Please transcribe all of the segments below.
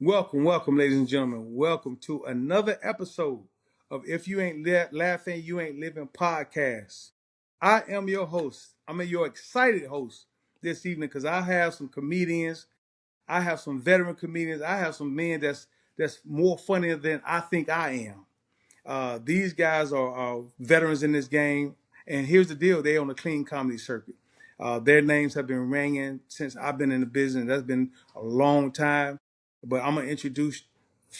Welcome, ladies and gentlemen. Welcome to another episode of If You Ain't Laughing, You Ain't Living podcast. I am your host. I'm your excited host this evening because I have some comedians. I have some veteran comedians. I have some men that's more funnier than I think I am. These guys are veterans in this game. And here's the deal. They on the clean comedy circuit. Their names have been ringing since I've been in the business. That's been a long time. But I'm going to introduce the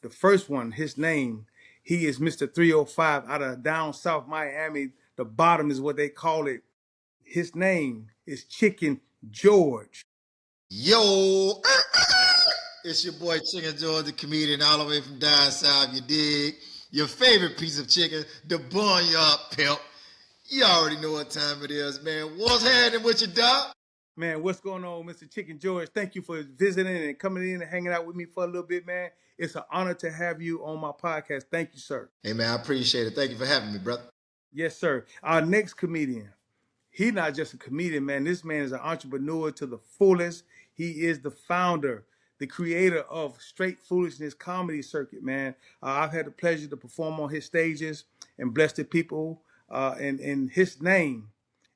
first one, his name. He is Mr. 305 out of down south Miami. The bottom is what they call it. His name is Chicken George. Yo, it's your boy Chicken George, the comedian all the way from down south, you dig? Your favorite piece of chicken, the barnyard pimp. You already know what time it is, man. What's happening with you, doc? Man, what's going on, Mr. Chicken George? Thank you for visiting and coming in and hanging out with me for a little bit, man. It's an honor to have you on my podcast. Thank you, sir. Hey, man, I appreciate it. Thank you for having me, brother. Yes, sir. Our next comedian. He's not just a comedian, man. This man is an entrepreneur to the fullest. He is the founder, the creator of Straight Foolishness Comedy Circuit, man. I've had the pleasure to perform on his stages and bless the people. And his name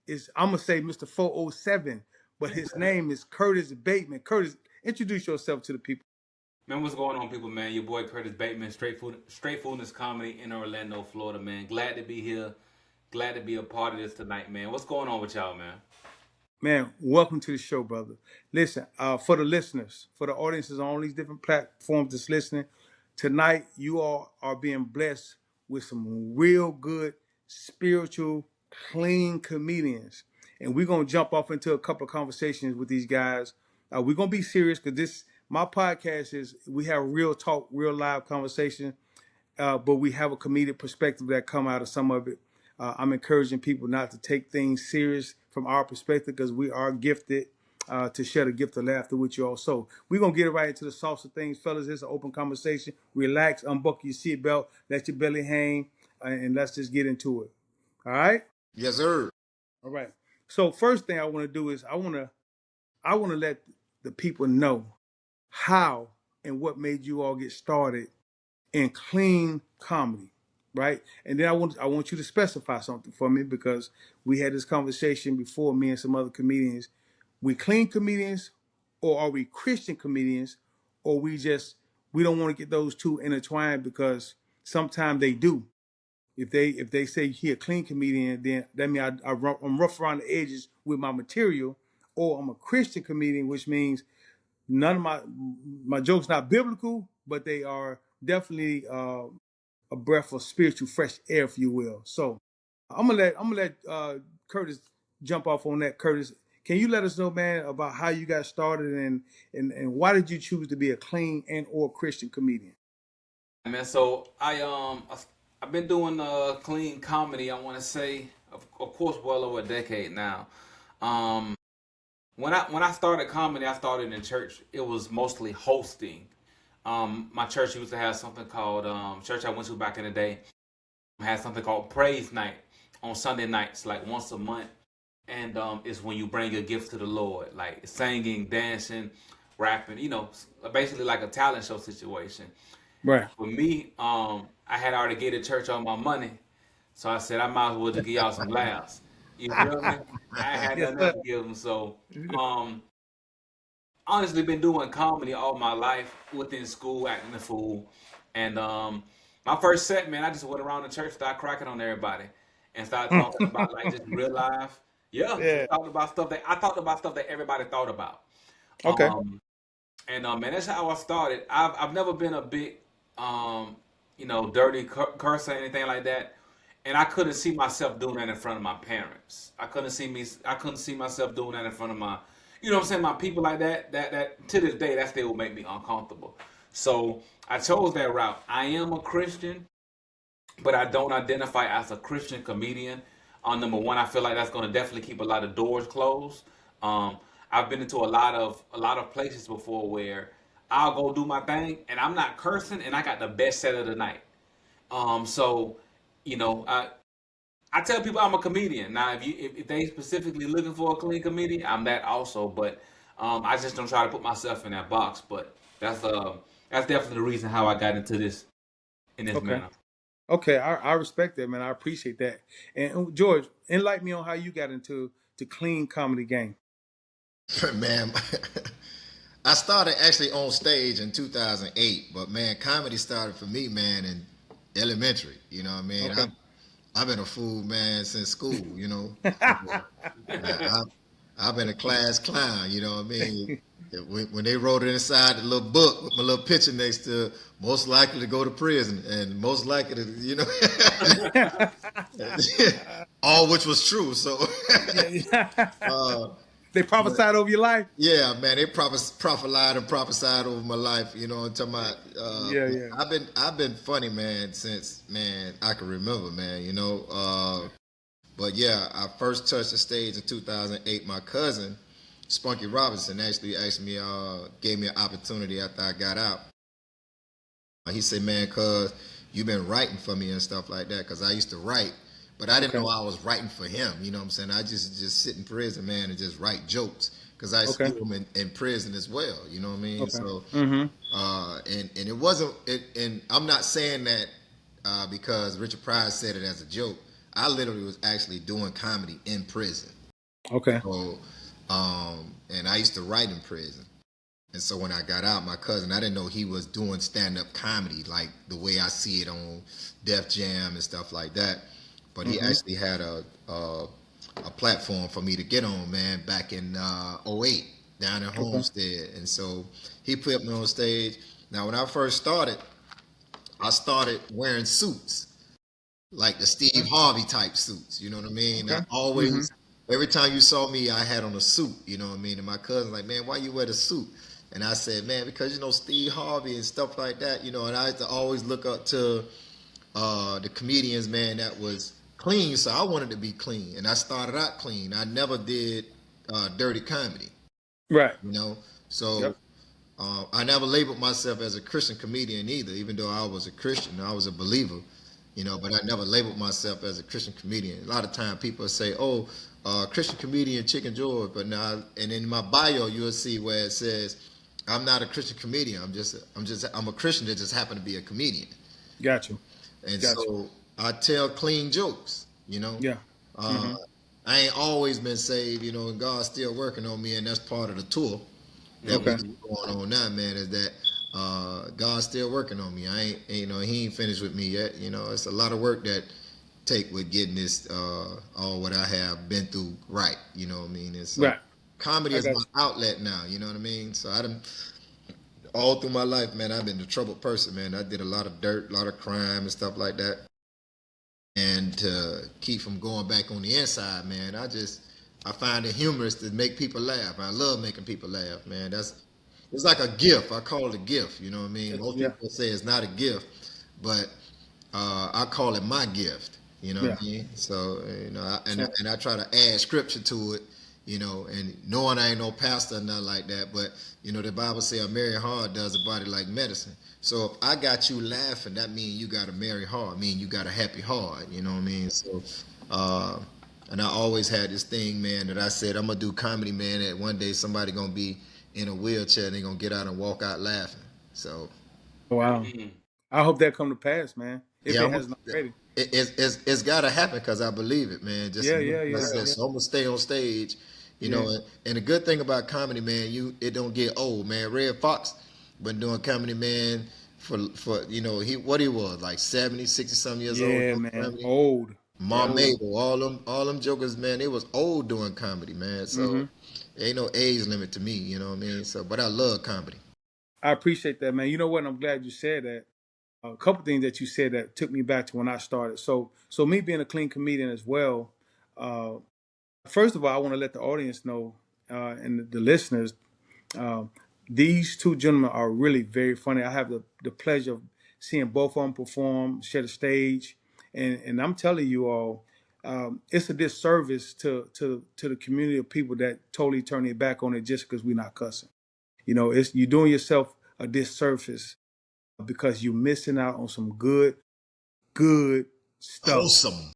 is, I'm going to say Mr. 407, but his name is Curtis Bateman. Curtis, introduce yourself to the people. Man, what's going on, people, man? Your boy Curtis Bateman, Straight Foodness Comedy in Orlando, Florida, man. Glad to be here. Glad to be a part of this tonight, man. What's going on with y'all, man? Man, welcome to the show, brother. Listen, for the listeners, for the audiences on all these different platforms that's listening, tonight you all are being blessed with some real good, spiritual, clean comedians. And we're going to jump off into a couple of conversations with these guys. We're going to be serious because my podcast is, we have real talk, real live conversation, but we have a comedic perspective that come out of some of it. I'm encouraging people not to take things serious from our perspective because we are gifted to share the gift of laughter with you all. So we're going to get right into the sauce of things, fellas. It's an open conversation. Relax, unbuckle your seatbelt, let your belly hang, and let's just get into it. All right? Yes, sir. All right. So first thing I want to do is I want to let the people know how and what made you all get started in clean comedy. Right. And then I want you to specify something for me because we had this conversation before, me and some other comedians. We clean comedians, or are we Christian comedians, or we don't want to get those two intertwined because sometimes they do. If they say he a clean comedian, then that means I'm rough around the edges with my material, or I'm a Christian comedian, which means none of my jokes not biblical, but they are definitely a breath of spiritual fresh air, if you will. So I'm gonna let Curtis jump off on that. Curtis, can you let us know, man, about how you got started and why did you choose to be a clean and or Christian comedian? Man, so I've been doing clean comedy. I want to say, of course, well over a decade now. Um, when I started comedy, I started in church. It was mostly hosting. My church used to have something called church I went to back in the day had something called Praise Night on Sunday nights, like once a month, and it's when you bring your gifts to the Lord, like singing, dancing, rapping. Basically like a talent show situation. Right. For me, I had already gave the church all my money, so I said I might as well just give y'all some laughs. You feel me? I had Yes, nothing else sir. to give them, so honestly been doing comedy all my life within school, acting the fool. And my first set, man, I just went around the church, started cracking on everybody, and started talking about like just real life. Yeah, Yeah. just talking about stuff that I talked about stuff that everybody thought about. Okay. Um, and man, that's how I started. I've never been a big dirty cursor or anything like that. And I couldn't see myself doing that in front of my parents. I couldn't see myself doing that in front of my, what I'm saying, my people like that. That to this day, that still would make me uncomfortable. So I chose that route. I am a Christian, but I don't identify as a Christian comedian. Number one, I feel like that's going to definitely keep a lot of doors closed. Um, I've been into a lot of places before where I'll go do my thing and I'm not cursing and I got the best set of the night. So I tell people I'm a comedian. Now, if they specifically looking for a clean comedian, I'm that also. But I just don't try to put myself in that box. But that's definitely the reason how I got into this in this Okay. manner. Okay, I respect that, man. I appreciate that. And George, enlighten me on how you got into the clean comedy game. Man, I started actually on stage in 2008, but man, comedy started for me, man, in elementary. You know what I mean? Okay. I've been a fool, man, since school. You know, I, I've been a class clown. You know what I mean? When they wrote it inside the little book with my little picture next to most likely to go to prison and most likely to, you know, all which was true. So, uh, They but prophesied over your life. yeah, man, they prophesied and prophesied over my life. You know, until my Yeah, yeah. I've been funny, man, since man I can remember, man. You know, but yeah, I first touched the stage in 2008. My cousin, Spunky Robinson, actually asked me, gave me an opportunity after I got out. He said, "Man, cuz you've been writing for me and stuff like that, cuz I used to write, but I didn't Okay. know I was writing for him. You know what I'm saying? I just sit in prison, man, and just write jokes, cuz I used to Okay. do them in prison as well. You know what I mean? Okay. So, Mm-hmm. and it wasn't, and I'm not saying that because Richard Pryor said it as a joke. I literally was actually doing comedy in prison. Okay. So, and I used to write in prison. And so when I got out, my cousin, I didn't know he was doing stand-up comedy like the way I see it on Def Jam and stuff like that. But he Mm-hmm. actually had a platform for me to get on, man, back in '08 down in Okay. Homestead. And so he put me on stage. Now, when I first started, I started wearing suits, like the Steve Okay. Harvey type suits. You know what I mean? I Okay. Mm-hmm. always, every time you saw me, I had on a suit. You know what I mean? And my cousin's like, "Man, why you wear the suit?" And I said, "Man, because you know Steve Harvey and stuff like that. You know." And I used to always look up to the comedians, man, that was clean. So I wanted to be clean, and I started out clean. I never did dirty comedy. Right. You know, so Yep. I never labeled myself as a Christian comedian either, even though I was a Christian, I was a believer, you know, but I never labeled myself as a Christian comedian. A lot of time people say, "Oh, Christian comedian Chicken George," but now, and in my bio you'll see where it says, "I'm not a Christian comedian. I'm a Christian that just happen to be a comedian." Got you. And Got you. so I tell clean jokes, you know. Yeah. Uh, Mm-hmm. I ain't always been saved, you know, and God's still working on me, and that's part of the tour that we Okay. got going on now, man, is that God's still working on me. I ain't, you know, He ain't finished with me yet. You know, it's a lot of work that take with getting this, all what I have been through right. You know what I mean? And so Right. comedy I is got my you. outlet now. You know what I mean? So I done, all through my life, man, I've been a troubled person, man. I did a lot of dirt, a lot of crime and stuff like that. And to keep from going back on the inside, man, I find it humorous to make people laugh. I love making people laugh, man. It's like a gift. I call it a gift. You know what I mean? Most Yeah. people say it's not a gift, but I call it my gift. You know Yeah. what I mean? So you know, Yeah. and I try to add scripture to it. You know, and knowing I ain't no pastor or nothing like that, but you know the Bible say a merry heart does a body like medicine. So if I got you laughing, that means you got a merry heart. Mean you got a happy heart. You know what I mean? So, uh, and I always had this thing, man, that I said I'm gonna do comedy, man. That one day somebody gonna be in a wheelchair and they gonna get out and walk out laughing. So Wow. Mm. I hope that come to pass, man. If yeah, it hasn't already. it's got to happen because I believe it, man. Just Yeah. like Yeah. I Yeah. said, Yeah. so I'm gonna stay on stage, you know. Yeah. And the good thing about comedy, man, it don't get old, man. Red Fox been doing comedy, man, for you know he was like 70, 60 some years old Yeah, doing man. comedy. Old. Mom Yep. Mabel, all them jokers, man, they was old doing comedy, man. So Mm-hmm. ain't no age limit to me, you know what I mean? So, but I love comedy. I appreciate that, man. You know what? I'm glad you said that. A couple things that you said that took me back to when I started. So me being a clean comedian as well. Uh, First of all, I want to let the audience know and the listeners. Um, these two gentlemen are really very funny. I have the pleasure of seeing both of them perform, share the stage, and I'm telling you all, it's a disservice to the community of people that totally turn their back on it just because we're not cussing. You know, it's you're doing yourself a disservice because you're missing out on some good stuff. Wholesome.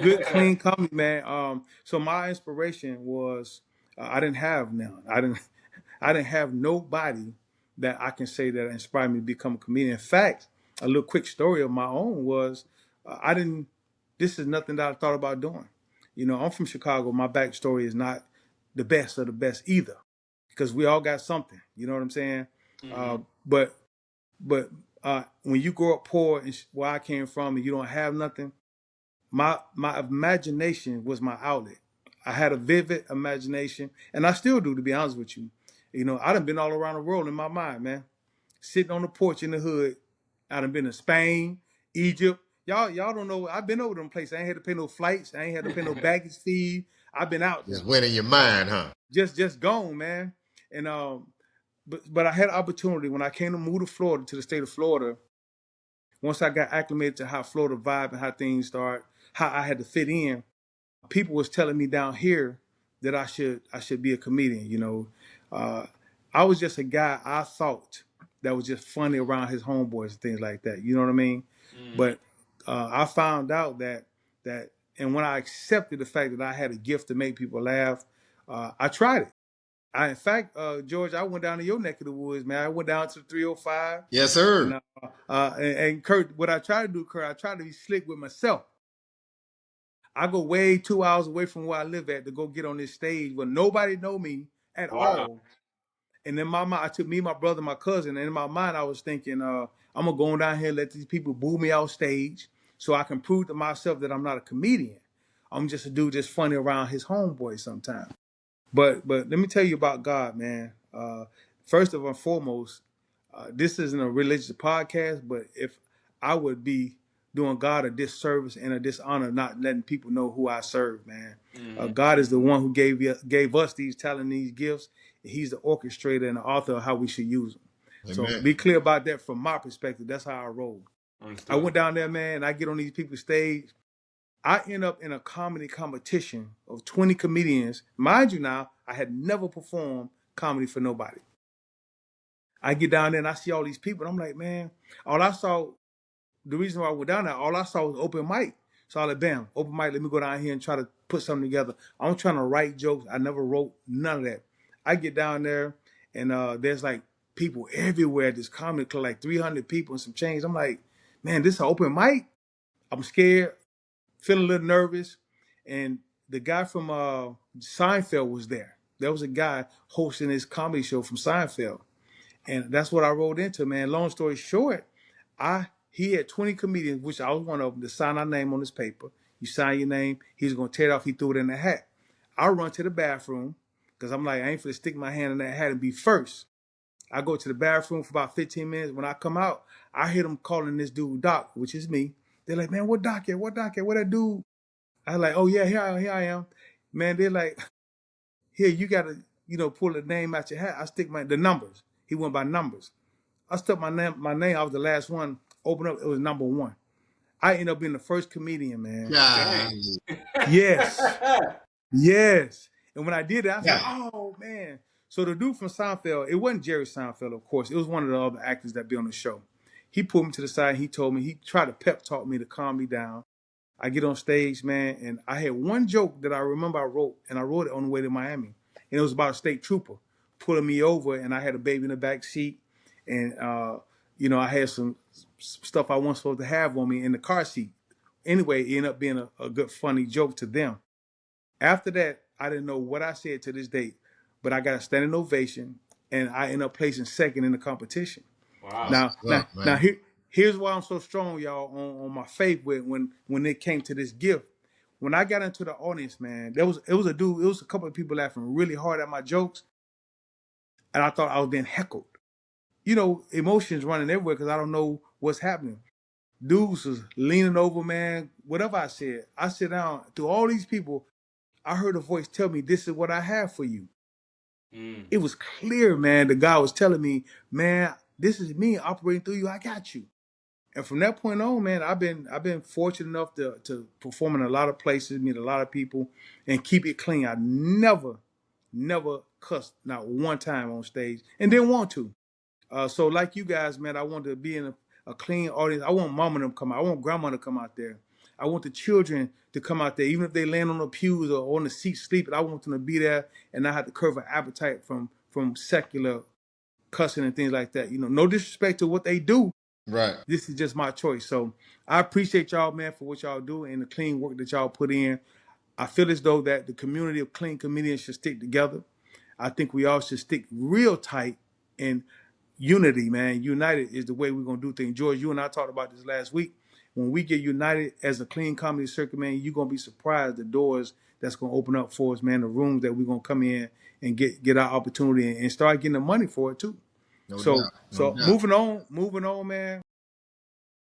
Good clean comedy, man. So my inspiration was I didn't have none. I didn't have nobody that I can say that inspired me to become a comedian. In fact, a little quick story of my own was I didn't. This is nothing that I thought about doing. You know, I'm from Chicago. My backstory is not the best of the best either, because we all got something. You know what I'm saying? Mm-hmm. But when you grow up poor and where I came from, and you don't have nothing, my imagination was my outlet. I had a vivid imagination, and I still do, to be honest with you. You know, I done been all around the world in my mind, man. Sitting on the porch in the hood. I done been to Spain, Egypt. Y'all don't know. I've been over them places. I ain't had to pay no flights. I ain't had to pay no baggage fee. I've been out there. Just went in your mind, huh? Just gone, man. And but I had an opportunity when I came to move to Florida, to the state of Florida. Once I got acclimated to how Florida vibe and how things start, how I had to fit in, people was telling me down here that I should be a comedian. You know, I was just a guy I thought that was just funny around his homeboys and things like that. You know what I mean? Mm-hmm. But I found out that and when I accepted the fact that I had a gift to make people laugh, I tried it. In fact, George, I went down to your neck of the woods, man. I went down to the 305. Yes, sir. And Kurt, what I try to do, Kurt, I try to be slick with myself. I go way 2 hours away from where I live at to go get on this stage where nobody know me at Wow. all. And in my mind, I took me, my brother, my cousin, and in my mind, I was thinking, I'm gonna go down here and let these people boo me off stage so I can prove to myself that I'm not a comedian. I'm just a dude just funny around his homeboy sometimes. But let me tell you about God, man. First of all, foremost, this isn't a religious podcast, but if I would be doing God a disservice and a dishonor, not letting people know who I serve, man. Mm-hmm. God is the one who gave us these talent, these gifts. He's the orchestrator and the author of how we should use them. Amen. So be clear about that from my perspective. That's how I roll. Understood. I went down there, man, and I get on these people's stage. I end up in a comedy competition of 20 comedians. Mind you now, I had never performed comedy for nobody. I get down there and I see all these people. And I'm like, man, all I saw, the reason why I went down there, all I saw was open mic. So I like, bam, open mic, let me go down here and try to put something together. I'm trying to write jokes. I never wrote none of that. I get down there and there's like people everywhere at this comedy club, like 300 people and some change. I'm like, man, this is an open mic? I'm scared, feeling a little nervous. And the guy from Seinfeld was there. There was a guy hosting his comedy show from Seinfeld. And that's what I wrote into, man. Long story short, he had 20 comedians, which I was one of them, to sign our name on this paper. You sign your name, he's gonna tear it off, he threw it in the hat. I run to the bathroom, because I'm like, I ain't finna stick my hand in that hat and be first. I go to the bathroom for about 15 minutes. When I come out, I hear them calling this dude Doc, which is me. They're like, man, what Doc at? What Doc at? What that dude? I was like, oh yeah, here I am. Man, they're like, here, you gotta, pull the name out your hat. I stick the numbers. He went by numbers. I stuck my name. I was the last one. Open up. It was number one. I ended up being the first comedian, man. Yeah. Yes, yes. And when I did it, I was like, oh man. So the dude from Seinfeld, it wasn't Jerry Seinfeld, of course. It was one of the other actors that be on the show. He pulled me to the side. He told me, he tried to pep talk me to calm me down. I get on stage, man, and I had one joke that I remember I wrote, and I wrote it on the way to Miami. And it was about a state trooper pulling me over, and I had a baby in the back seat. And, I had some stuff I wasn't supposed to have on me in the car seat. Anyway, it ended up being a good, funny joke to them. After that, I didn't know what I said to this date, but I got a standing ovation, and I ended up placing second in the competition. Wow. Now here's why I'm so strong, y'all, on my faith when it came to this gift. When I got into the audience, man, it was a couple of people laughing really hard at my jokes, and I thought I was being heckled. Emotions running everywhere because I don't know what's happening. Dudes was leaning over, man. Whatever I said, I sit down. Through all these people, I heard a voice tell me, "This is what I have for you." It was clear, man. The guy was telling me, "Man, this is me operating through you. I got you." And from that point on, man, I've been fortunate enough to perform in a lot of places, meet a lot of people, and keep it clean. I never cussed, not one time on stage, and didn't want to. So like you guys, man, I want to be in a clean audience. I want mama to come out. I want grandma to come out there. I want the children to come out there, even if they land on the pews or on the seats sleeping. I want them to be there and not have to curb an appetite from secular cussing and things like that. No disrespect to what they do. Right. This is just my choice. So I appreciate y'all, man, for what y'all do and the clean work that y'all put in. I feel as though that the community of clean comedians should stick together. I think we all should stick real tight in unity, man. United is the way we're going to do things. George, you and I talked about this last week. When we get united as a clean comedy circuit, man, you're going to be surprised the doors that's going to open up for us, man, the rooms that we're going to come in and get our opportunity and start getting the money for it, too. No So, doubt. No doubt. moving on, man.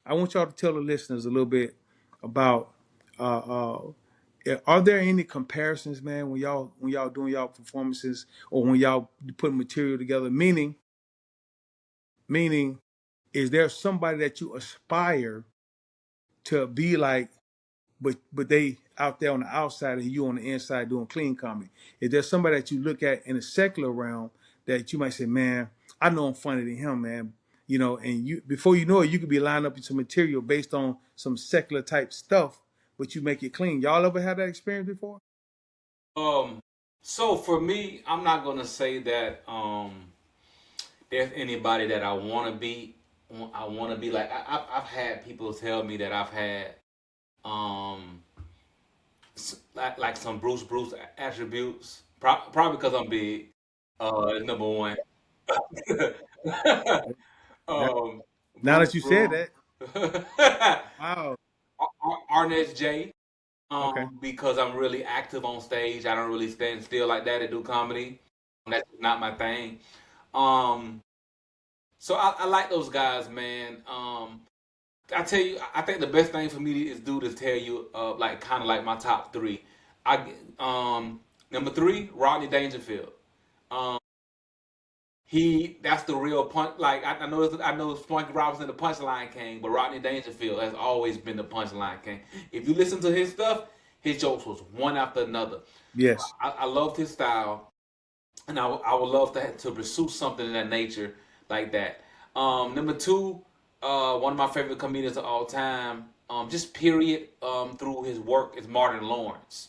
I want y'all to tell the listeners a little bit about are there any comparisons, man, when y'all doing y'all performances or when y'all putting material together? Meaning, is there somebody that you aspire to be like, but they out there on the outside and you on the inside doing clean comedy? Is there somebody that you look at in the secular realm that you might say, man, I know I'm funnier than him, man? And you before you know it, you could be lining up some material based on some secular type stuff, but you make it clean. Y'all ever had that experience before? So for me, I'm not gonna say that there's anybody that I want to be. I want to be like I've had people tell me that I've had um like some Bruce attributes. Probably because I'm big. Number one. That, um, now Bruce that you said Bruce. that, wow. Arnett J. Okay. Because I'm really active on stage. I don't really stand still like that and do comedy. That's not my thing. Um, so I like those guys, man. I tell you, I think the best thing for me is do is tell you, like kind of like my top three. Number three, Rodney Dangerfield. Um, that's the real punch. Like I know Spunky Robinson the punchline king, but Rodney Dangerfield has always been the punchline king. If you listen to his stuff, his jokes was one after another. Yes. I loved his style, and I would love to pursue something in that nature like that. Number two, one of my favorite comedians of all time, just period, through his work is Martin Lawrence.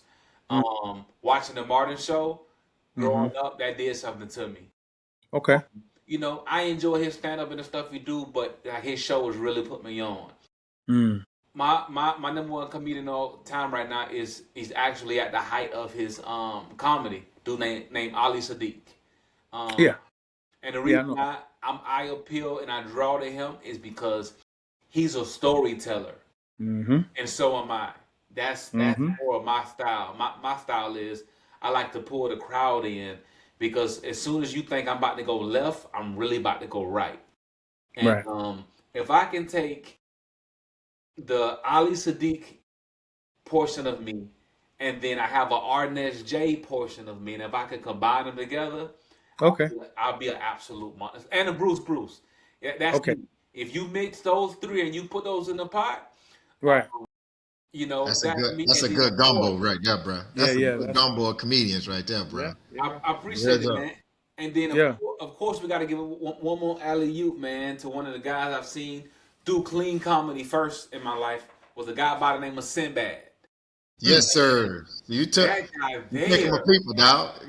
Watching the Martin Show Mm-hmm. growing up, that did something to me. Okay. I enjoy his stand up and the stuff he do, but his show has really put me on. Mm. My number one comedian all time right now he's actually at the height of his comedy. Dude named Ali Sadiq. Yeah. And the Yeah, I reason know. why I appeal and I draw to him is because he's a storyteller, Mm-hmm. and so am I. That's Mm-hmm. more of my style. My style is I like to pull the crowd in because as soon as you think I'm about to go left, I'm really about to go right. And Right. if I can take the Ali Sadiq portion of me, and then I have a Arnett J portion of me, and if I could combine them together, Okay. I'll be an absolute monster. And a Bruce. Yeah, that's Okay. me. If you mix those three and you put those in the pot, Right. that's me. That's And a then good gumbo right there, bro. Yeah, That's a yeah. good That's gumbo of comedians right there, bro. yeah, yeah. I appreciate Heads it, up. man. And then Yeah. of course we got to give one more alley oop, man, to one of the guys I've seen do clean comedy first in my life was a guy by the name of Sinbad. Mm. Yes, sir. You That guy take them a there. people, dog.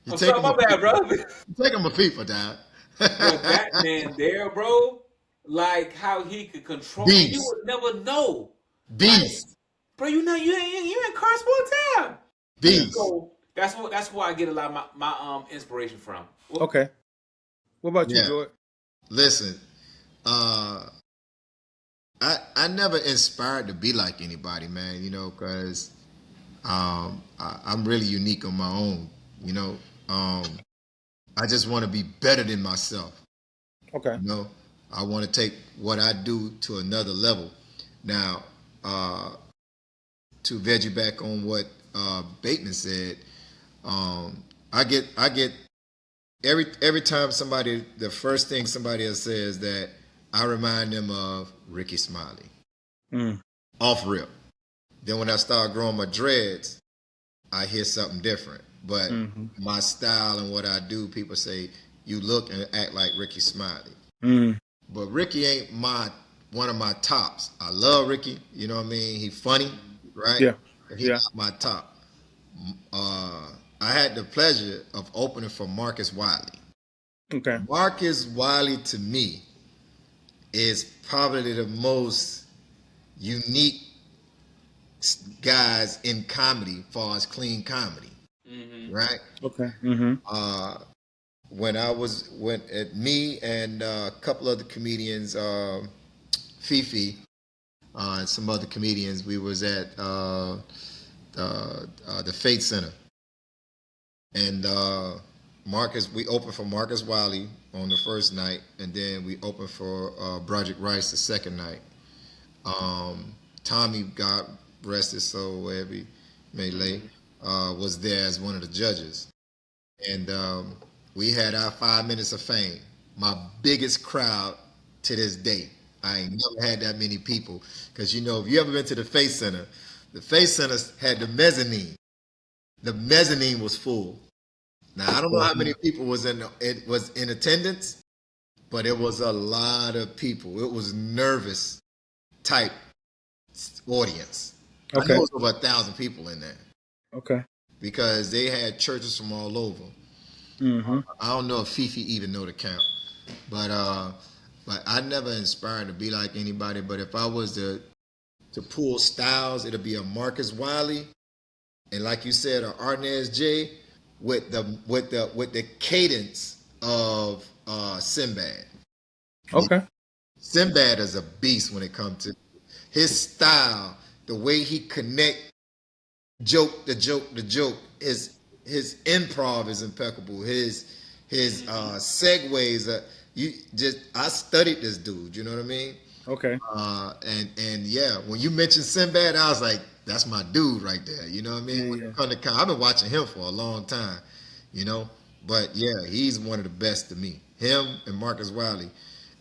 You I'm take sorry, them a my bad, people. bro. You take them a people, dog. But that man there, bro, like how he could control, and you Beast. would never know. Like, Beast. bro, you ain't curse one time. Yeah. Beast. So that's where I get a lot of my inspiration from. Okay. What about you, Yeah. George? Listen, uh, I never inspired to be like anybody, man. Because I'm really unique on my own. You know, I just want to be better than myself. Okay. I want to take what I do to another level. Now, to veg you back on what Bateman said, I get every time the first thing somebody else says that I remind them of Ricky Smiley, Mm. off rip. Then when I start growing my dreads, I hear something different. But Mm-hmm. my style and what I do, people say you look and act like Ricky Smiley. Mm. But Ricky ain't my one of my tops. I love Ricky. You know what I mean? He funny, right? Yeah. But he Yeah. not my top. I had the pleasure of opening for Marcus Wiley. Okay. Marcus Wiley to me is probably the most unique guys in comedy, as far as clean comedy, right? Okay. Mm-hmm. When I went at me and a couple other comedians, Fifi, and some other comedians, we was at the Faith Center, and Marcus. We opened for Marcus Wiley on the first night, and then we opened for Broderick Rice the second night. Tommy, God rest his soul, wherever he may lay, was there as one of the judges, and we had our 5 minutes of fame. My biggest crowd to this day. I ain't never had that many people, because you know, if you ever been to the Faith Center had the mezzanine. The mezzanine was full. Now I don't know how many people was in attendance, but it was a lot of people. It was nervous type audience. I Okay. know it was over 1,000 people in there Okay. because they had churches from all over. Mm-hmm. I don't know if Fifi even know the count, but I never inspired to be like anybody. But if I was to pull styles, it'll be a Marcus Wiley, and like you said, a Arnaz J with the cadence of Sinbad. Okay. Sinbad is a beast when it comes to his style, the way he connect joke to joke to joke. His improv is impeccable. His segues. I studied this dude. You know what I mean? Okay. And yeah, when you mentioned Sinbad, I was like, that's my dude right there. You know what I mean? Yeah. I've been watching him for a long time. You know, but yeah, he's one of the best to me. Him and Marcus Wiley.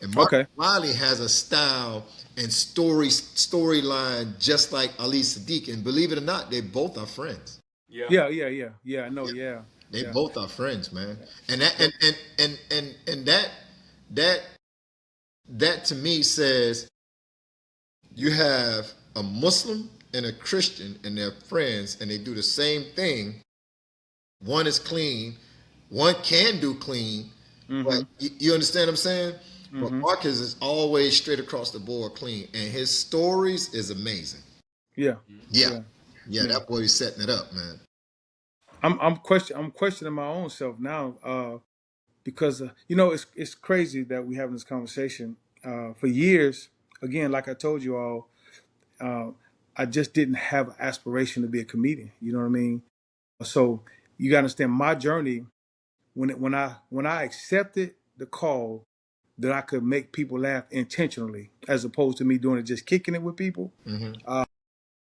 And Marcus Wiley has a style and storyline just like Ali Sadiq. And believe it or not, they both are friends. Yeah. Yeah. I know. Yeah. They both are friends, man. And that to me says you have a Muslim and a Christian and they're friends and they do the same thing. One is clean, one can do clean, but you understand what I'm saying? But Marcus is always straight across the board clean, and his stories is amazing. Yeah. Yeah, that boy is setting it up, man. I'm questioning my own self now, because you know, it's crazy that we having this conversation. For years, again, like I told you all, I just didn't have an aspiration to be a comedian. You know what I mean? So you got to understand my journey when I accepted the call that I could make people laugh intentionally, as opposed to me doing it just kicking it with people.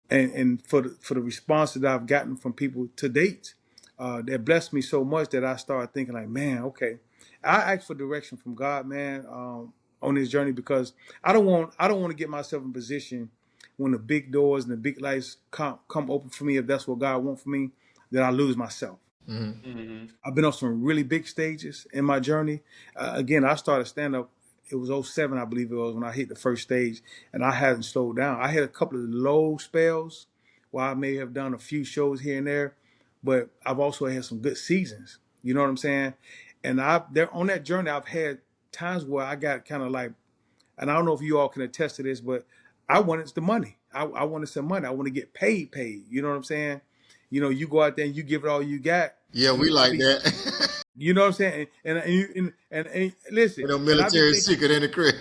And for the response that I've gotten from people to date, that blessed me so much that I started thinking like, man, okay, I asked for direction from God, man, on this journey, because I don't want to get myself in position when the big doors and the big lights come open for me, if that's what God wants for me, that I lose myself. I've been on some really big stages in my journey. Again, I started stand up. It was '07, I believe it was, when I hit the first stage, and I hadn't slowed down. I had a couple of low spells where I may have done a few shows here and there, but I've also had some good seasons. You know what I'm saying? And on that journey, I've had times where I got kind of like, and I don't know if you all can attest to this, but I wanted the money. I wanted some money. I want to get paid. You know what I'm saying? You know, you go out there and you give it all you got. Yeah, we like that. You know what I'm saying? And listen, You know, military secret in the crib.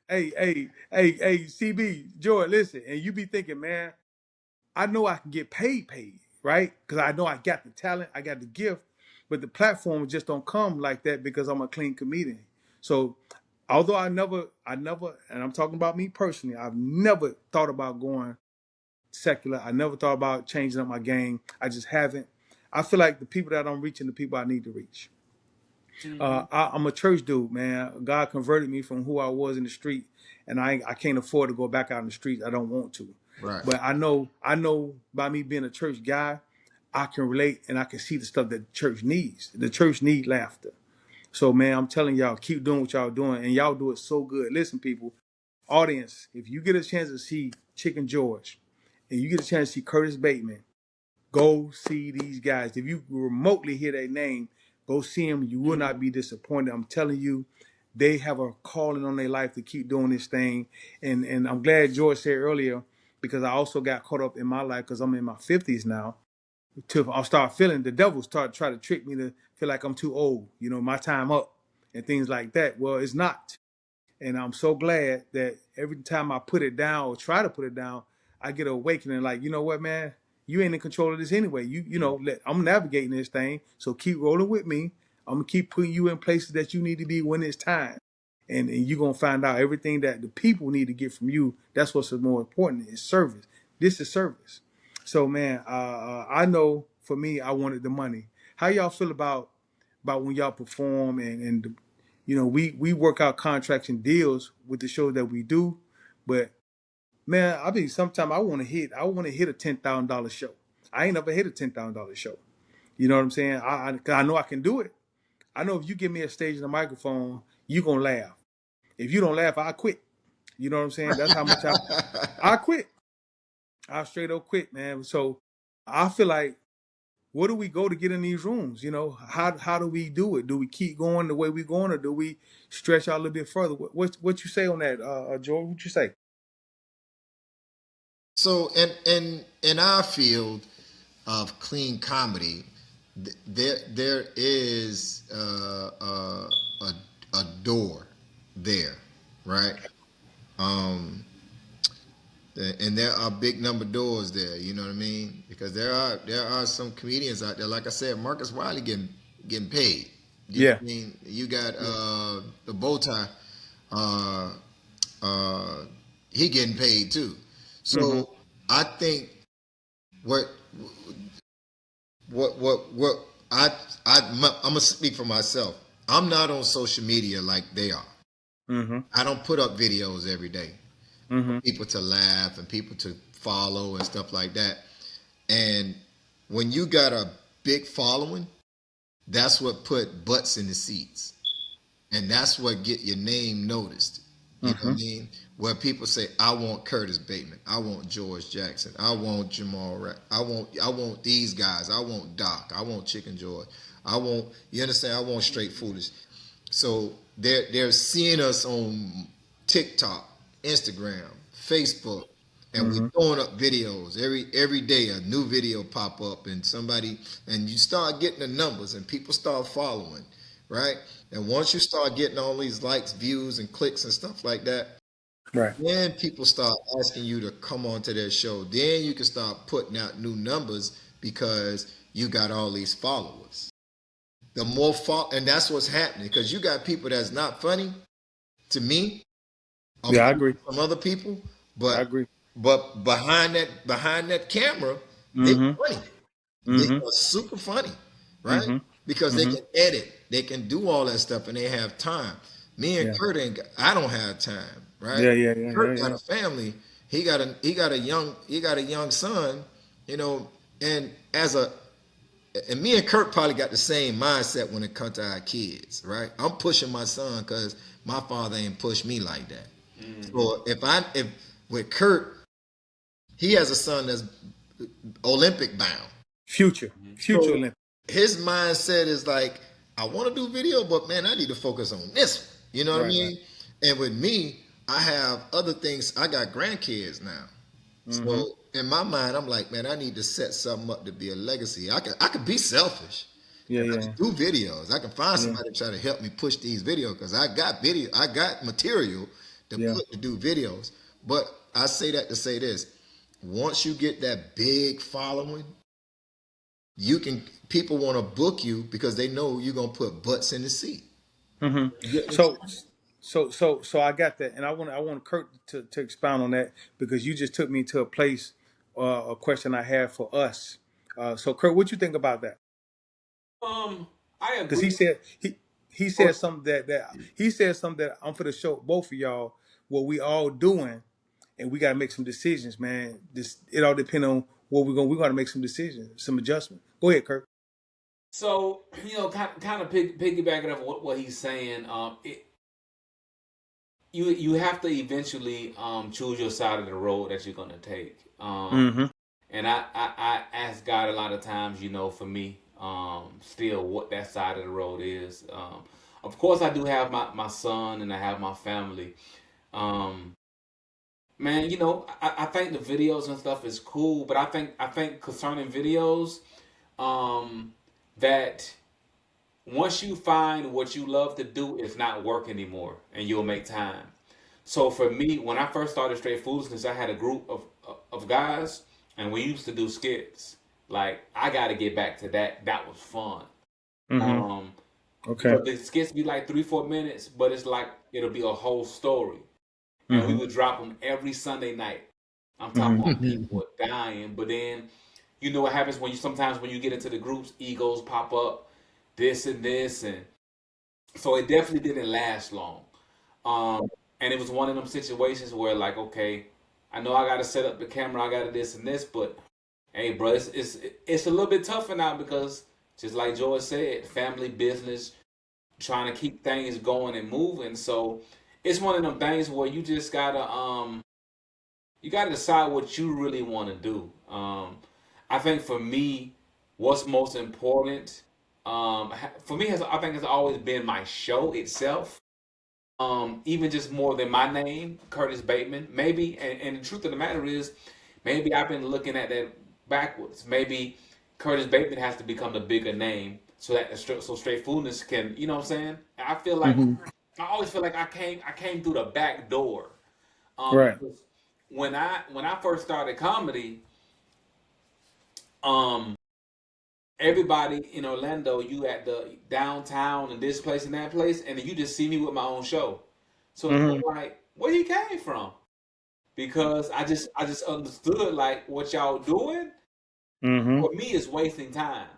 Hey, CB, Joy, listen, and you be thinking, man, I know I can get paid, right? Because I know I got the talent, I got the gift, but the platform just don't come like that because I'm a clean comedian. So although I never, and I'm talking about me personally, I've never thought about going secular. I never thought about changing up my game. I just haven't. I feel like the people that I'm reaching, the people I need to reach. I'm a church dude, man. God converted me from who I was in the street, and I can't afford to go back out in the streets. I don't want to. Right. But I know by me being a church guy, I can relate and I can see the stuff that the church needs. The church needs laughter. So, man, I'm telling y'all, keep doing what y'all doing, and y'all do it so good. Listen, people, audience, if you get a chance to see Chicken George and you get a chance to see Curtis Bateman, go see these guys. If you remotely hear their name, go see them. You will not be disappointed. I'm telling you, they have a calling on their life to keep doing this thing. And I'm glad George said earlier, because I also got caught up in my life because I'm in my 50s now. I'll start feeling the devil try to trick me to feel like I'm too old, my time up and things like that. Well, it's not. And I'm so glad that every time I put it down or try to put it down, I get an awakening like, you know what, man? You ain't in control of this anyway. I'm navigating this thing. So keep rolling with me. I'm going to keep putting you in places that you need to be when it's time. And you're going to find out everything that the people need to get from you. That's what's more important is service. This is service. So, man, I know for me, I wanted the money. How y'all feel about when y'all perform and we work out contracts and deals with the show that we do, but man, sometimes I want to hit a $10,000 show. I ain't never hit a $10,000 show. You know what I'm saying? 'Cause I know I can do it. I know if you give me a stage and a microphone, you gonna laugh. If you don't laugh, I quit. You know what I'm saying? That's how much I quit. I straight up quit, man. So I feel like, where do we go to get in these rooms? How do we do it? Do we keep going the way we're going, or do we stretch out a little bit further? What you say on that, George? What you say? So in our field of clean comedy, there is a door there, right? And there are big number doors there. You know what I mean? Because there are some comedians out there. Like I said, Marcus Wiley getting paid. You know what I mean? You got the bow tie. He getting paid too. So I think what I'm gonna speak for myself. I'm not on social media like they are. I don't put up videos every day for people to laugh and people to follow and stuff like that. And when you got a big following, that's what put butts in the seats, and that's what get your name noticed. You know what I mean? Where people say, "I want Curtis Bateman, I want George Jackson, I want Jermaine Wright, I want these guys, I want Doc, I want Chicken George, you understand? I want Straight Foolish." So they're seeing us on TikTok, Instagram, Facebook, and we're throwing up videos every day. A new video pop up, and you start getting the numbers, and people start following, right? And once you start getting all these likes, views, and clicks and stuff like that, Right. then people start asking you to come on to their show. Then you can start putting out new numbers because you got all these followers. The more and that's what's happening, because you got people that's not funny to me. I agree. Some other people, but I agree. But behind that camera, they funny. They are super funny, right? Because they can edit, they can do all that stuff, and they have time. Me and Kurt I don't have time, right? Kurt got a family. He got a young son, and and me and Kurt probably got the same mindset when it comes to our kids, right? I'm pushing my son because my father ain't pushed me like that. So if with Kurt, he has a son that's Olympic bound. Future so Olympic. His mindset is like, I want to do video, but man, I need to focus on this one. You know what I mean? Right. And with me, I have other things. I got grandkids now. So in my mind, I'm like, man, I need to set something up to be a legacy. I could be selfish. I can do videos. I can find somebody to try to help me push these videos, because I got material to do videos. But I say that to say this: once you get that big following, people want to book you because they know you're gonna put butts in the seat. So I got that, and I want Kurt to expound on that, because you just took me to a place, a question I have for us. So Kurt, what you think about that? I agree. Because he said something that I'm for the show both of y'all, what we all doing, and we gotta make some decisions, man. It all depends on what we're gonna make some decisions, some adjustment. Go ahead, Kurt. So kind of piggybacking off what he's saying. you have to eventually choose your side of the road that you're gonna take. Mm-hmm. And I ask God a lot of times, for me, still what that side of the road is. Of course, I do have my son and I have my family. Um, Man, I think the videos and stuff is cool, but I think concerning videos, um, that once you find what you love to do, it's not work anymore, and you'll make time. So for me, when I first started Straight Foolishness, I had a group of guys, and we used to do skits. Like I got to get back to that. That was fun. Mm-hmm. Um, Okay. because the skits be like 3-4 minutes, but it's like it'll be a whole story, and we Mm-hmm. would drop them every Sunday night. I'm talking Mm-hmm. about people are dying, but then you know what happens when you sometimes when you get into the groups, egos pop up, this and this, and so it definitely didn't last long. Um, and it was one of them situations where like, okay, I know I got to set up the camera, I got to this and this, but hey, bro, it's a little bit tougher now because just like George said, family business, trying to keep things going and moving. So it's one of them things where you gotta decide what you really want to do. I think for me, what's most important, for me, I think has always been my show itself. Even just more than my name, Curtis Bateman. Maybe, and the truth of the matter is, maybe I've been looking at that backwards. Maybe Curtis Bateman has to become the bigger name so that so Straight Foodness can, you know what I'm saying? I feel like Mm-hmm. I always feel like I came through the back door. Right. Because when I first started comedy, um, everybody in Orlando, you at the downtown and this place and that place, and then you just see me with my own show. So it's Mm-hmm. like, where he came from? Because I just understood like what y'all doing Mm-hmm. for me is wasting time.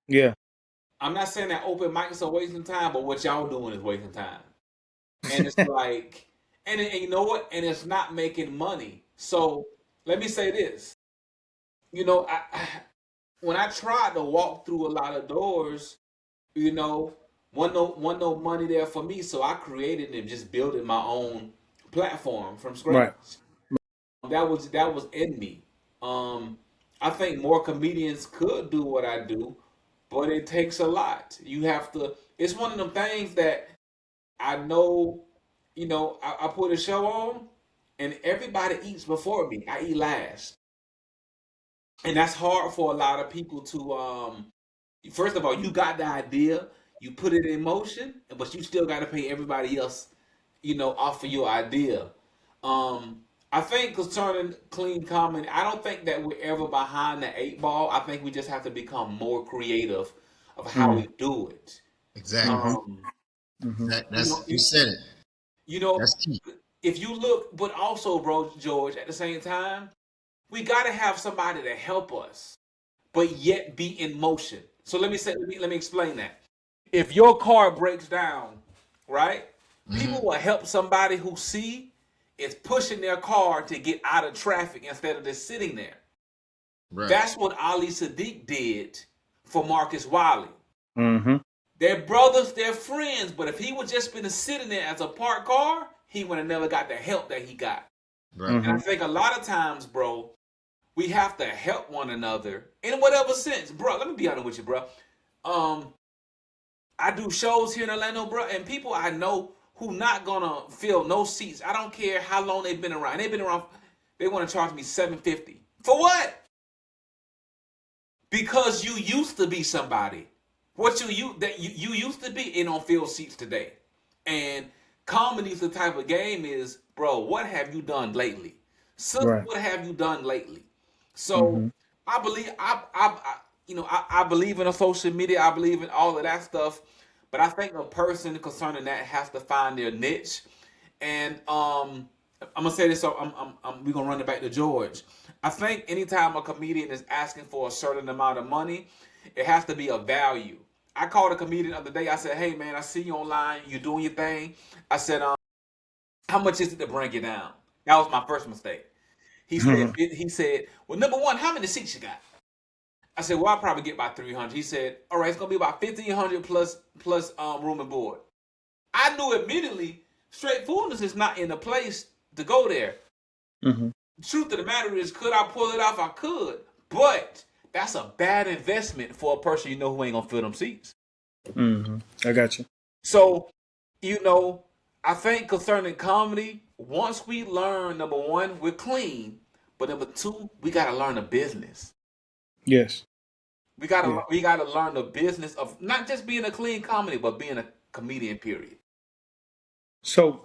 Yeah. I'm not saying that open mics are wasting time, but what y'all doing is wasting time. And it's like, and you know what? And it's not making money. So let me say this. When I tried to walk through a lot of doors, you know, one no money there for me, so I created and just building my own platform from Right. scratch. That was in me. Um, I think more comedians could do what I do, but it takes a lot. You have to. It's one of them things that I know. I put a show on, and everybody eats before me. I eat last, and that's hard for a lot of people to. First of all, you got the idea, you put it in motion, but you still got to pay everybody else, off of your idea. I think concerning clean comedy, I don't think that we're ever behind the eight ball. I think we just have to become more creative of how Mm-hmm. we do it. Exactly. Mm-hmm. Um, Mm-hmm. you That's know, you you, said it. you know, That's key. if you look, but also, bro, George, at the same time, we got to have somebody to help us, but yet be in motion. So let me explain that. If your car breaks down, right? People Hmm. will help somebody who see is pushing their car to get out of traffic instead of just sitting there. Right. That's what Ali Sadiq did for Marcus Wiley. Mm-hmm. They're brothers, they're friends, but if he would just been sitting there as a parked car, he would have never got the help that he got. Right. And I Mm-hmm. think a lot of times, bro, we have to help one another in whatever sense, bro. Let me be honest with you, bro. Um, I do shows here in Orlando, bro, and people I know who not gonna fill no seats. I don't care how long they've been around. They've been around. They want to charge me $750 for what? Because you used to be somebody. What you used to be, it don't fill seats today. And comedy's the type of game is, bro. What have you done lately? Sis, Right. what have you done lately? So Mm-hmm. I believe I believe in a social media. I believe in all of that stuff. But I think a person concerning that has to find their niche. And I'm gonna say this. So we're gonna run it back to George. I think anytime a comedian is asking for a certain amount of money, it has to be a value. I called a comedian the other day. I said, "Hey man, I see you online. You doing your thing." I said, "How much is it to bring you down?" That was my first mistake. He said, "Well, number one, how many seats you got?" I said, "Well, I'll probably get about 300." He said, "All right, it's gonna be about 1,500 plus room and board." I knew immediately Straightforwardness is not in the place to go there. Mm-hmm. The truth of the matter is, could I pull it off? I could, but that's a bad investment for a person you know who ain't gonna fill them seats. Mm-hmm. I got you. So, you know, I think concerning comedy, once we learn, number one, we're clean, but number two, we gotta learn the business. Yes. We Yeah. gotta learn the business of not just being a clean comedy, but being a comedian. Period. So,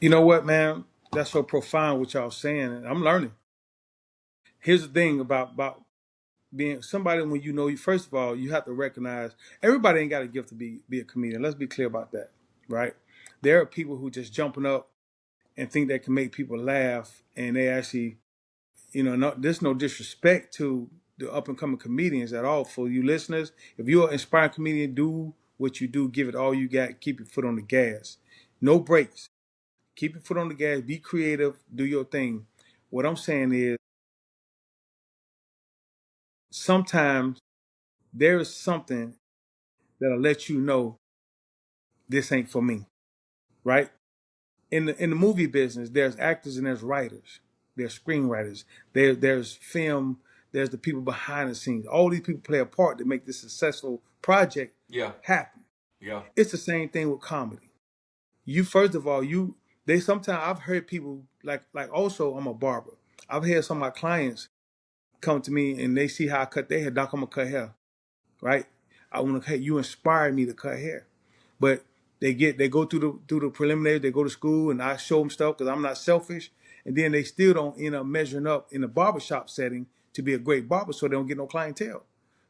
you know what, man? That's so profound what y'all saying, and I'm learning. Here's the thing about being somebody when you know you. First of all, you have to recognize everybody ain't got a gift to be a comedian. Let's be clear about that, right? There are people who just jumping up and think they can make people laugh, and they actually, there's no disrespect to the up and coming comedians at all. For you listeners, if you're an inspiring comedian, do what you do, give it all you got, keep your foot on the gas, no brakes, keep your foot on the gas, be creative, do your thing. What I'm saying is sometimes there is something that'll let you know this ain't for me, right? In the movie business, there's actors and there's writers, there's screenwriters, there's film, there's the people behind the scenes. All these people play a part to make this successful project Yeah, happen. yeah, It's the same thing with comedy. You first of all, they sometimes I've heard people like also I'm a barber. I've had some of my clients come to me and they see how I cut their hair. Doc, I'm gonna cut hair, right? I want to cut. You inspired me to cut hair, but they go through the preliminaries. They go to school and I show them stuff because I'm not selfish, and then they still don't end up measuring up in a barbershop setting to be a great barber, so they don't get no clientele,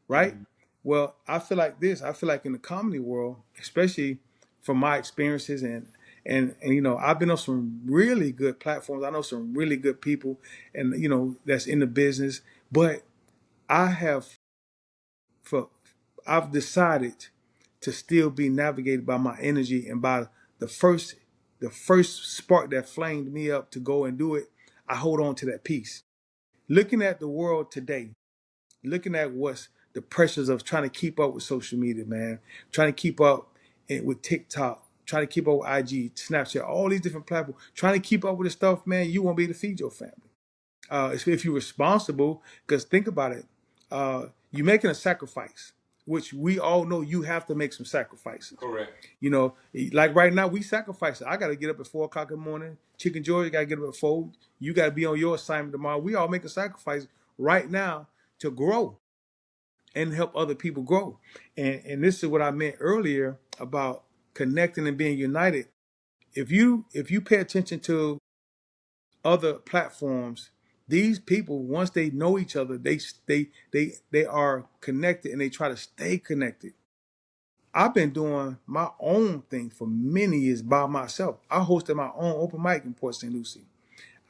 right? Well, I feel like this. I feel like in the comedy world, especially from my experiences and I've been on some really good platforms. I know some really good people, and that's in the business. But I have for I've decided to still be navigated by my energy and by the first spark that flamed me up to go and do it. I hold on to that piece. Looking at the world today, looking at what's the pressures of trying to keep up with social media, man, trying to keep up with TikTok, trying to keep up with IG, Snapchat, all these different platforms, trying to keep up with the stuff, man, you won't be able to feed your family. If you're responsible, because think about it, you're making a sacrifice, which we all know you have to make some sacrifices. correct. Like right now, we sacrifice it. I got to get up at 4 o'clock in the morning. Chicken George got to get up at 4. You got to be on your assignment tomorrow. We all make a sacrifice right now to grow and help other people grow. And this is what I meant earlier about connecting and being united. If you pay attention to other platforms, these people, once they know each other, they are connected and they try to stay connected. I've been doing my own thing for many years by myself. I hosted my own open mic in Port St. Lucie.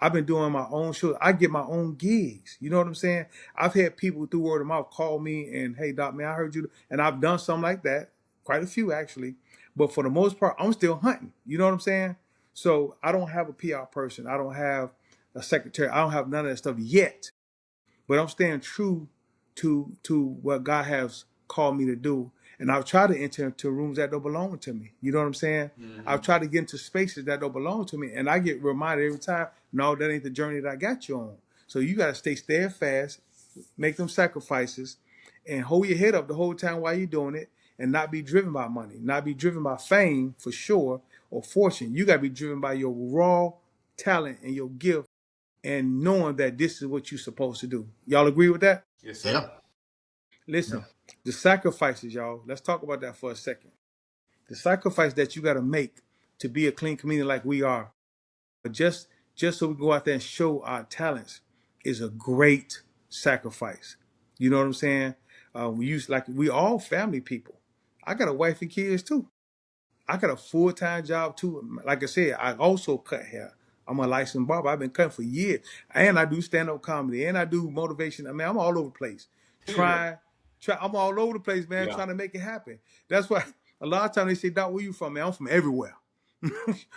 I've been doing my own shows. I get my own gigs. You know what I'm saying? I've had people through word of mouth call me and, hey, Doc, man, I heard you. And I've done something like that, quite a few actually. But for the most part, I'm still hunting. You know what I'm saying? So I don't have a PR person. I don't have a secretary. I don't have none of that stuff yet. But I'm staying true to what God has called me to do. And I've tried to enter into rooms that don't belong to me. You know what I'm saying? I've tried to get into spaces that don't belong to me. And I get reminded every time, no, that ain't the journey that I got you on. So you got to stay steadfast, make them sacrifices, and hold your head up the whole time while you're doing it, and not be driven by money, not be driven by fame for sure, or fortune. You got to be driven by your raw talent and your gift and knowing that this is what you're supposed to do. Y'all agree with that? Yes, sir. Yeah. Listen, the sacrifices, y'all, let's talk about that for a second. The sacrifice that you got to make to be a clean comedian like we are, just so we go out there and show our talents, is a great sacrifice. You know what I'm saying? We all family people. I got a wife and kids too. I got a full-time job too. Like I said, I also cut hair. I'm a licensed barber. I've been cutting for years. And I do stand-up comedy. And I do motivation. I mean, I'm all over the place. I'm all over the place, man, Yeah. trying to make it happen. That's why a lot of times they say, Doc, where you from, man? I'm from everywhere.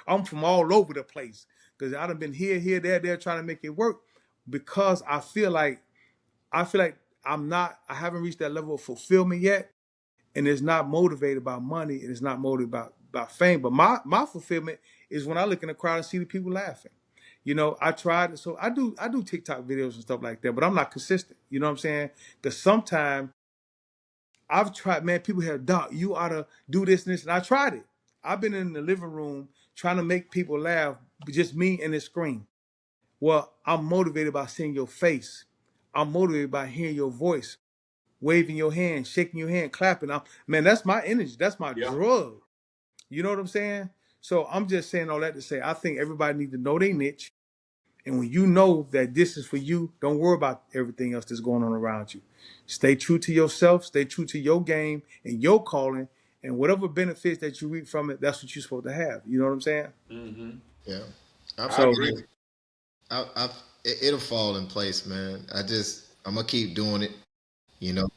I'm from all over the place. Because I done been here, there, trying to make it work. Because I feel like I haven't reached that level of fulfillment yet. And it's not motivated by money, and it's not motivated by fame. But my fulfillment is when I look in the crowd and see the people laughing. You know, I tried, so I do TikTok videos and stuff like that, but I'm not consistent. You know what I'm saying? Because sometimes I've tried, man, people have, Doc, you ought to do this and this, and I tried it. I've been in the living room trying to make people laugh, just me and the screen. Well, I'm motivated by seeing your face. I'm motivated by hearing your voice, waving your hand, shaking your hand, clapping. Man, that's my energy. That's my Yeah. drug. You know what I'm saying? So I'm just saying all that to say, I think everybody needs to know their niche. And when you know that this is for you, don't worry about everything else that's going on around you. Stay true to yourself, stay true to your game and your calling, and whatever benefits that you reap from it, that's what you're supposed to have. You know what I'm saying? Mm-hmm. Yeah. I So, agree. It'll fall in place, man. I'm gonna keep doing it, you know.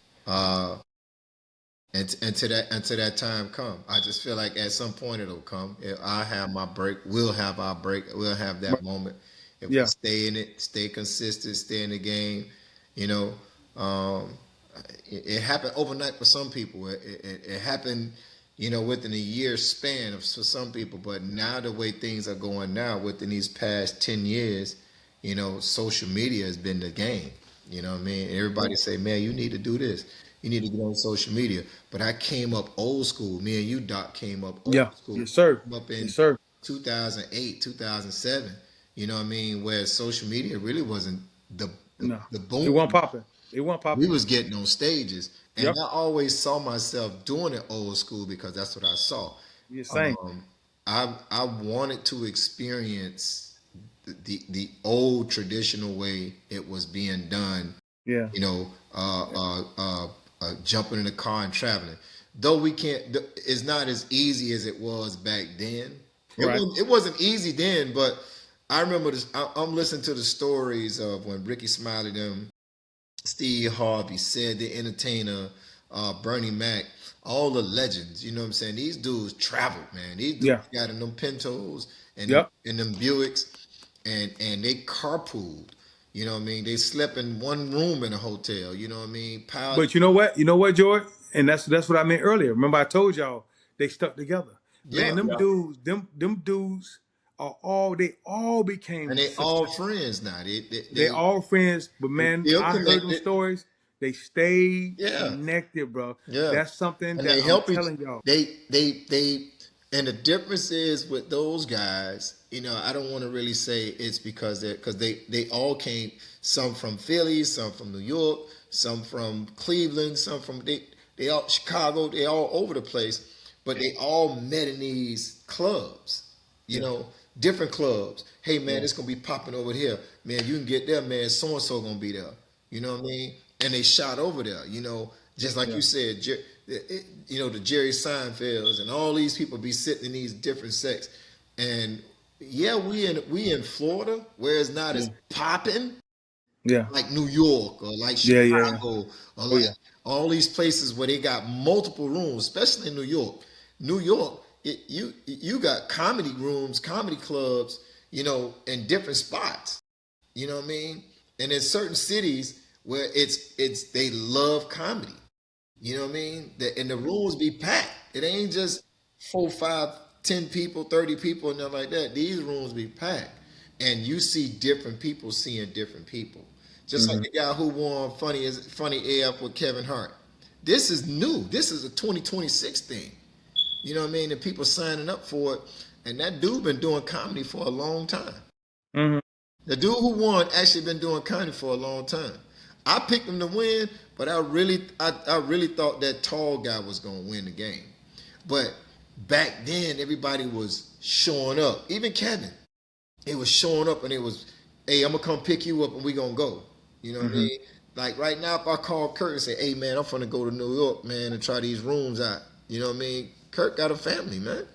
Until that time come. I just feel like at some point it'll come. I have my break. We'll have our break. We'll have that moment. If we yeah, stay in it, stay consistent, stay in the game, you know. Um, it happened overnight for some people. It happened, you know, within a year span for some people. But now the way things are going now, within these past 10 years, you know, social media has been the game. You know what I mean? Everybody say, man, you need to do this. You need to get on social media. But I came up old school. Me and you, Doc, came up old yeah, school. yes, sir. Came up Yes, in sir. 2008, 2007. You know what I mean? Where social media really wasn't the No, the it boom. wasn't popping. It wasn't We popping. was getting on stages, and Yep. I always saw myself doing it old school because that's what I saw. Yeah, same. Um, I wanted to experience the old traditional way it was being done. Yeah. You know, jumping in the car and traveling. Though we can't, it's not as easy as it was back then. Right. It wasn't easy then, but I remember this. I'm listening to the stories of when Ricky Smiley, them, Steve Harvey, Said the Entertainer, Bernie Mac, all the legends. You know what I'm saying? These dudes traveled, man. These dudes Yeah. got in them Pintos and Yep. in them Buicks, and they carpooled. You know what I mean? They slept in one room in a hotel. You know what I mean? But you know what? You know what, George? And that's what I meant earlier. Remember, I told y'all they stuck together. Man, Yeah, them Yeah. dudes, them dudes are all they all became and they all successful. friends now. They all friends, but They man, still I heard them connected. stories. They stayed Yeah, connected, bro. yeah. That's something And that they I'm help each. telling y'all. They. And the difference is with those guys. You know, I don't want to really say it's because they all came. Some from Philly, some from New York, some from Cleveland, some from they all Chicago. They all over the place, but they all met in these clubs. You Yeah. know, different clubs. Hey man, Yeah. it's gonna be popping over here. Man, you can get there, man. So and so gonna be there. You know what I mean? And they shot over there. You know, just like Yeah. you said, you know, the Jerry Seinfelds and all these people be sitting in these different sects. And yeah, we in Florida where it's not as Yeah. popping Yeah. like New York or like Yeah. Yeah. Yeah. Chicago or Oh like yeah. all these places where they got multiple rooms, especially in New York. New York, you got comedy rooms, comedy clubs, you know, in different spots. You know what I mean? And there's certain cities where it's they love comedy. You know what I mean? And the rooms be packed. It ain't just 4, 5, 10 people, 30 people, and nothing like that. These rooms be packed. And you see different people seeing different people. Just like Mhm. the guy who won Funny AF with Kevin Hart. This is new. This is a 2026 thing. You know what I mean? And people signing up for it. And that dude been doing comedy for a long time. Mhm. The dude who won actually been doing comedy for a long time. I picked him to win, but I really thought that tall guy was gonna win the game. But back then, everybody was showing up. Even Kevin, it was showing up, and it was, hey, I'm gonna come pick you up, and we gonna go. You know what I Mhm. mean? Like right now, if I call Kurt and say, hey man, I'm gonna go to New York, man, and try these rooms out. You know what I mean? Kurt got a family, man.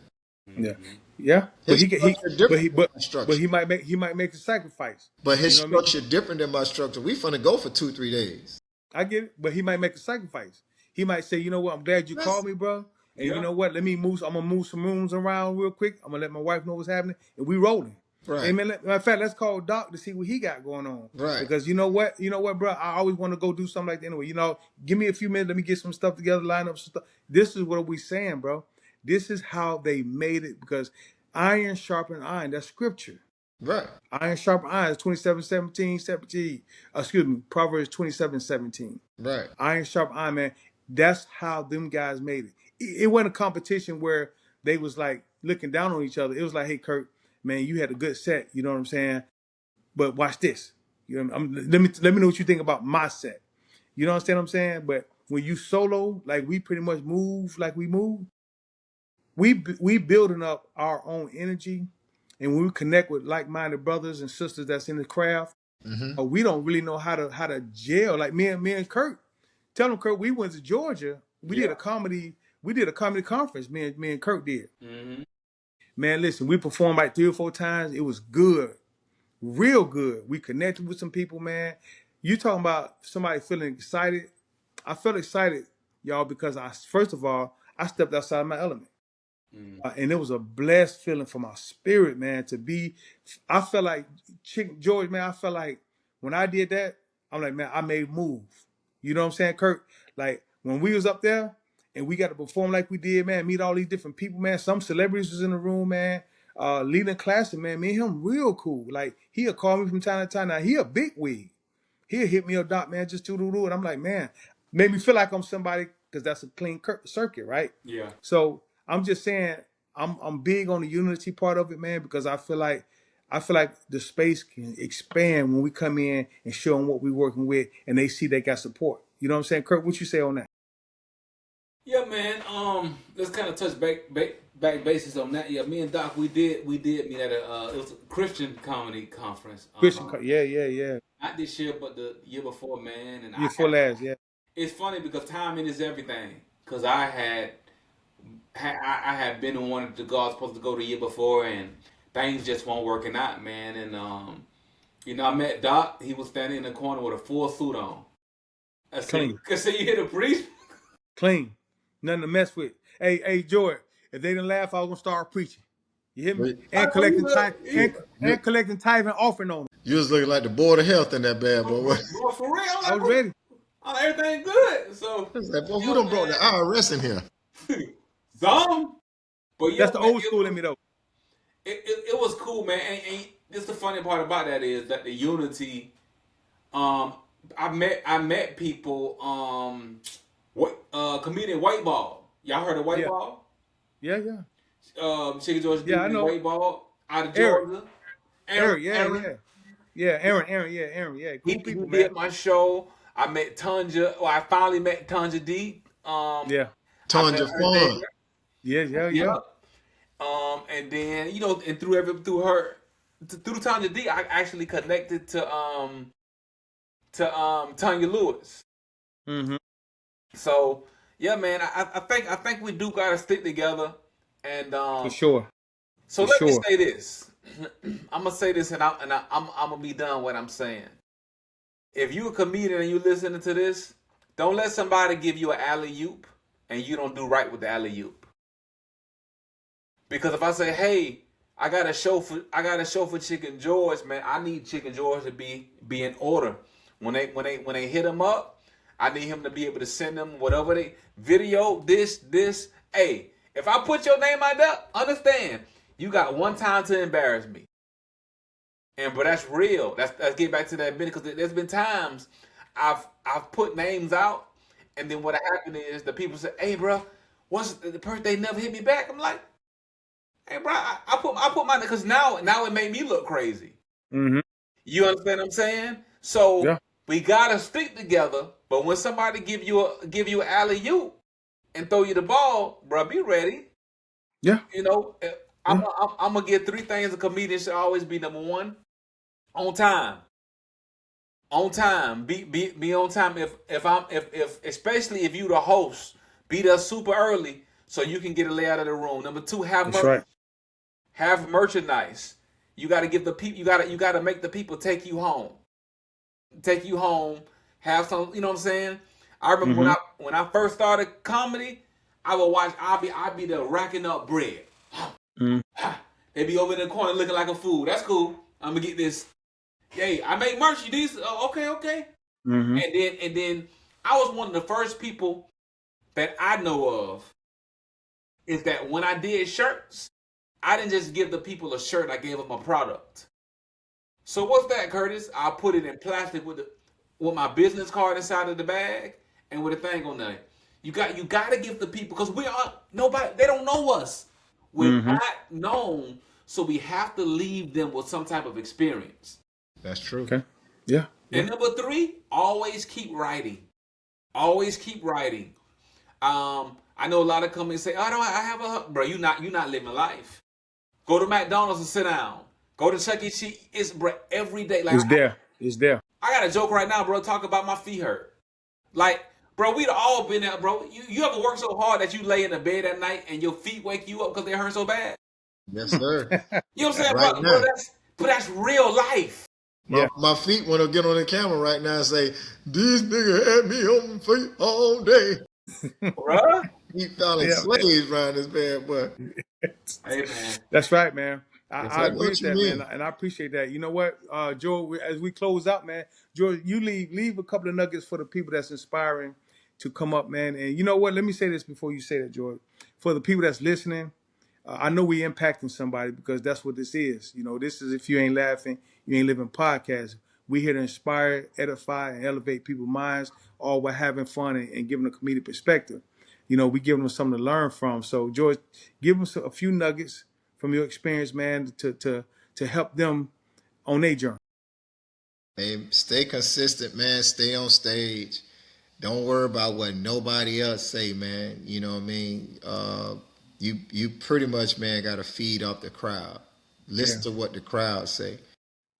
Yeah. Mm-hmm. Yeah. But His he structure but different he than but my but structure. he might make the sacrifice. But You his know what I mean? structure different than my structure. We finna go for 2, 3 days. I get it, but he might make a sacrifice. He might say, you know what, I'm glad you That's called me, bro. And you Yeah. know what? I'm gonna move some rooms around real quick. I'm gonna let my wife know what's happening, and we rolling. Hey right, man, matter of fact, let's call Doc to see what he got going on. right. Because you know what, bro. I always want to go do something like that anyway. You know, give me a few minutes. Let me get some stuff together, line up some stuff. This is what we saying, bro. This is how they made it because Iron sharpen iron. That's scripture. Right. Iron sharpen iron is 27:17. Proverbs 27:17. Right. Iron sharpen iron, man. That's how them guys made it. It wasn't a competition where they was like looking down on each other. It was like, hey, Kurt, man, you had a good set. You know what I'm saying? But watch this. You know, let me know what you think about my set. You know what I'm saying? But when you solo, like we pretty much move like we move, we building up our own energy, and when we connect with like-minded brothers and sisters that's in the craft, we don't really know how to gel. Like me and Kurt, tell him, Kurt, we went to Georgia. We did a comedy conference. Me and Kurt did. Mm-hmm. Man, listen, we performed like 3 or 4 times. It was good, real good. We connected with some people, man. You talking about somebody feeling excited? I felt excited, y'all, because first of all, I stepped outside my element. And it was a blessed feeling for my spirit, man, to be. I felt like George, man. I felt like when I did that, I'm like, man, I made move. You know what I'm saying, Kurt? Like when we was up there and we got to perform like we did, man, meet all these different people, man. Some celebrities was in the room, man. Leading classic, man. Me and him real cool. Like he'll call me from time to time. Now he a big wig. He'll hit me up, Doc, man, just do. And I'm like, man, made me feel like I'm somebody because that's a clean circuit, right? Yeah. So I'm just saying I'm big on the unity part of it, man, because I feel like the space can expand when we come in and show them what we're working with, and they see they got support. You know what I'm saying, Kurt? What you say on that? Yeah, man. Let's kind of touch back bases on that. Yeah, me and Doc, we did meet at it was a Christian comedy conference. Yeah. Not this year, but the year before, man. And Year before last, yeah. It's funny because timing is everything. Because I had been and wanted to go. I was supposed to go the year before, and things just weren't working out, man. And I met Doc. He was standing in the corner with a full suit on. I said, Clean. I said, you hit a priest? Clean. Nothing to mess with. Hey, George, if they didn't laugh, I was gonna start preaching. You hear me? Wait. And collecting tithe and collecting tithe and offering on them. You was looking like the board of health in that bad boy. Bro, for real? I was ready. Everything good. So Like, boy, who done brought the IRS in here? Some. But yeah, That's the old school in me, though. It was cool, man. And this the funny part about that is that the unity. I met people. Comedian White Ball. Y'all heard of White Ball? Yeah. Chicken George. Yeah, I know. White Ball out of Georgia. Aaron. Aaron. Cool people, He man. did my show. I met Tanja. Well, I finally met Tanja D. Tanja Fun. Yeah. And then and through her, through Tanja D, I actually connected to Tanya Lewis. Mm-hmm. So yeah, man, I think we do gotta stick together. And for sure. So let me say this. I'm gonna say this, and I'm gonna be done what I'm saying. If you a comedian and you listening to this, don't let somebody give you an alley-oop and you don't do right with the alley-oop. Because if I say, hey, I got a show for Chicken George, man, I need Chicken George to be in order. When they hit him up, I need him to be able to send them whatever they video, this. Hey, if I put your name out there, understand, you got one time to embarrass me. But that's real. Let's get back to that bit, because there's been times I've put names out, and then what happened is the people say, "Hey, bro, what's the person?" They never hit me back. I'm like, "Hey, bro, I put my," because now it made me look crazy. Mm-hmm. You understand what I'm saying? So we gotta stick together. But when somebody give you an alley-oop and throw you the ball, bro, be ready. Yeah. I'm gonna get 3 things a comedian should always be. Number 1, on time. On time. Be on time. If especially if you the host, be there super early so you can get a layout of the room. Number 2, have merchandise. You gotta give the people. You gotta make the people take you home. Have some. You know what I'm saying? I remember when I first started comedy, I'll be there racking up bread. They be over in the corner looking like a fool. That's cool. I'm gonna get this. Hey, I make merch. These okay. Mm-hmm. And then I was one of the first people that I know of is that when I did shirts, I didn't just give the people a shirt, I gave them a product. So what's that, Curtis? I'll put it in plastic with my business card inside of the bag and with a thing on there. You got to give the people, because we are nobody, they don't know us. We're Mm-hmm. not known, so we have to leave them with some type of experience. That's true. Okay. Yeah. Yeah. And number three, always keep writing. Always keep writing. I know a lot of companies say, "Oh, no, I have a bro." You not living life. Go to McDonald's and sit down. Go to Chuck E. Cheese. It's bro, every day. Like It's there. It's there. I got a joke right now, bro. Talk about my feet hurt. Like, bro, we'd all been there, bro. You ever work so hard that you lay in the bed at night and your feet wake you up because they hurt so bad? Yes, sir. You know what I'm saying, Right bro? now. That's real life. Yeah. My feet want to get on the camera right now and say, "These niggas had me on my feet all day." Bro. He found Yeah, slaves around this bad boy. Hey, man. That's right, man. I I know agree what with you that, mean. man, and I appreciate that. You know what, Joe? As we close out, man, Joe, you leave a couple of nuggets for the people that's inspiring to come up, man. And you know what? Let me say this before you say that, Joe. For the people that's listening, I know we impacting somebody because that's what this is. You know, this is If You Ain't Laughing, You Ain't Living podcast. We here to inspire, edify, and elevate people's minds, all while having fun and giving a comedic perspective. You know, we give them something to learn from. So, George, give us a few nuggets from your experience, man, to help them on their journey. Hey, stay consistent, man. Stay on stage. Don't worry about what nobody else say, man. You know what I mean? You pretty much, man, got to feed off the crowd. Listen to what the crowd say.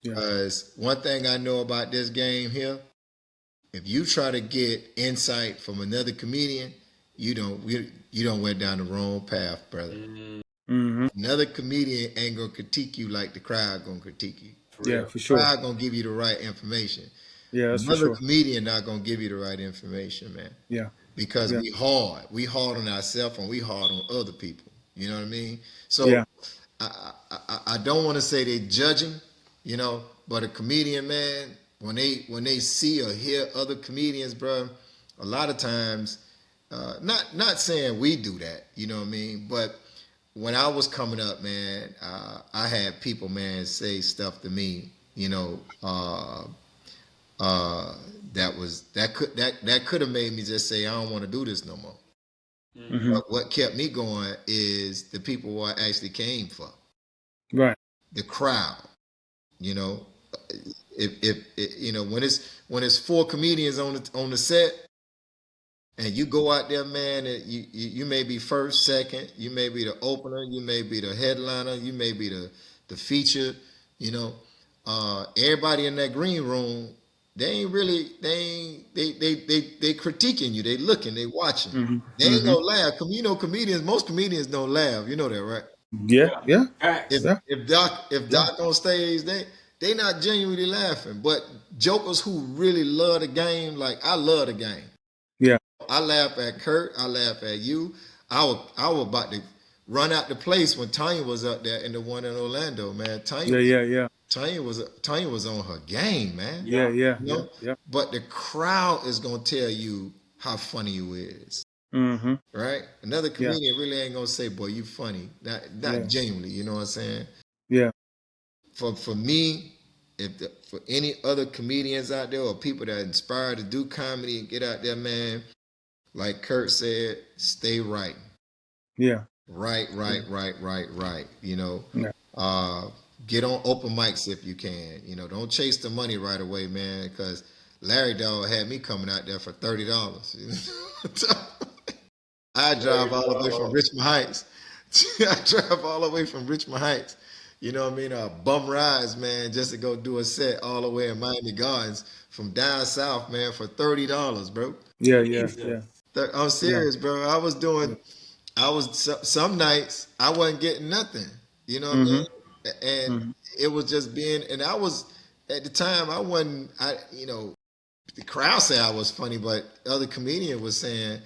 Yeah. Because one thing I know about this game here, if you try to get insight from another comedian, you don't went down the wrong path, brother. Mm-hmm. Another comedian ain't gonna critique you like the crowd gonna critique you. Yeah, for The sure. crowd gonna give you the right information. Yeah, that's for Another sure. comedian not gonna give you the right information, man. Yeah. Because Yeah. we hard on ourselves and we hard on other people. You know what I mean? So Yeah. I don't want to say they judging, you know, but a comedian, man, when they see or hear other comedians, bro, a lot of times, not saying we do that, you know what I mean, but when I was coming up, man, I had people, man, say stuff to me, you know, that could have made me just say I don't want to do this no more. Mm-hmm. But what kept me going is the people who I actually came for, Right. the crowd. You know, if you know when it's four comedians on the set, and you go out there, man, and you may be first, second, you may be the opener, you may be the headliner, you may be the feature. You know, everybody in that green room, they critiquing you, they looking, they watching. Mm-hmm. They ain't gonna laugh. You know, most comedians don't laugh. You know that, right? Yeah. Yeah. Facts. Yeah. If Doc on stage, they not genuinely laughing. But jokers who really love the game, like I love the game. Yeah. I laugh at Kurt. I laugh at you. I was about to run out the place when Tanya was up there in the one in Orlando, man. Yeah. Tanya was on her game, man. Yeah. You know? Yeah. But the crowd is gonna tell you how funny you is. Mm-hmm. Right? Another comedian really ain't gonna say, "Boy, you funny." Not genuinely. You know what I'm saying? Yeah. For me, for any other comedians out there or people that inspire to do comedy and get out there, man, like Kurt said, stay right. Yeah. Right. You know, Yeah. get on open mics if you can. You know, don't chase the money right away, man, because Larry Dog had me coming out there for $30. I drive all the way from Richmond Heights. You know what I mean? Bum rides, man, just to go do a set all the way in Miami Gardens from down south, man, for $30, bro. Yeah. I'm serious, bro. Some nights I wasn't getting nothing. You know what I mean? And it was just and I was, at the time, the crowd said I was funny, but the other comedian was saying,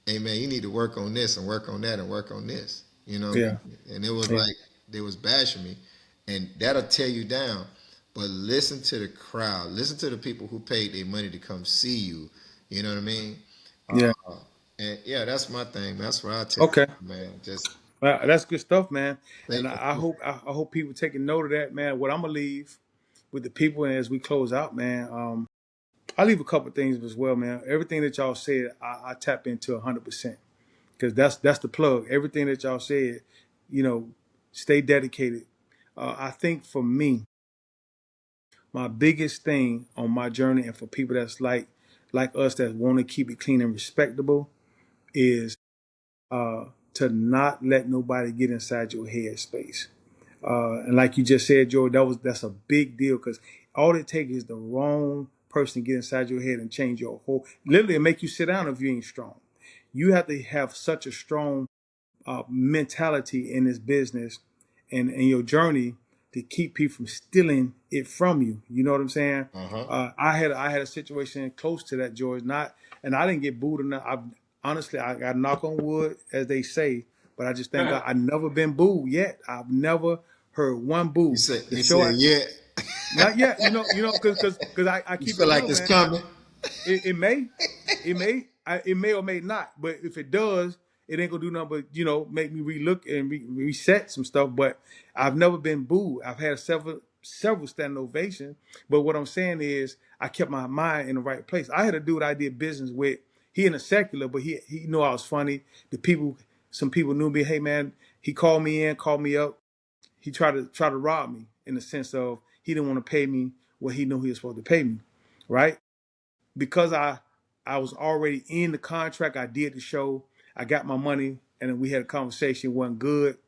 "Hey, man, you need to work on this and work on that and work on this." You know? Yeah. And it was like, they was bashing me. And that'll tear you down. But listen to the crowd. Listen to the people who paid their money to come see you. You know what I mean? Yeah. And yeah, that's my thing. That's what I tell Okay. you, man. Just That's good stuff, man. And Thank I you. hope I hope people taking note of that, man. What I'm gonna leave with the people, and as we close out, man, I leave a couple things as well, man. Everything that y'all said, I tap into 100% because that's the plug. Everything that y'all said, you know, stay dedicated. I think for me, my biggest thing on my journey, and for people that's like us that want to keep it clean and respectable, is to not let nobody get inside your head space. And like you just said, Joe, that's a big deal because all it takes is the wrong person to get inside your head and change your whole, literally make you sit down if you ain't strong. You have to have such a strong mentality in this business and your journey to keep people from stealing it from you. You know what I'm saying? Uh-huh. I had a situation close to that, George. Not, and I didn't get booed enough. Honestly, I got knock on wood, as they say, but I just thank God I never been booed yet. I've never heard one You boo. said The you show, said yeah. not yet. Because I You keep feel it like real, it's man. coming. It may or may not. But if it does, it ain't gonna do nothing but make me relook and reset some stuff. But I've never been booed. I've had several standing ovations. But what I'm saying is, I kept my mind in the right place. I had a dude I did business with. He in a secular, but he knew I was funny. Some people knew me. Hey man, he called me in, called me up. He tried to rob me in the sense of he didn't want to pay me what he knew he was supposed to pay me, right? Because I was already in the contract. I did the show. I got my money, and then we had a conversation. It wasn't good.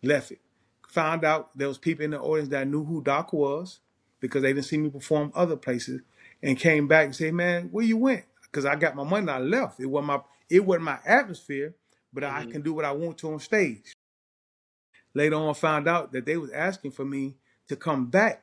Left it. Found out there was people in the audience that knew who Doc was because they didn't see me perform other places, and came back and said, "Man, where you went?" Because I got my money and I left. It wasn't my atmosphere, but I Mhm. can do what I want to on stage. Later on, found out that they was asking for me to come back,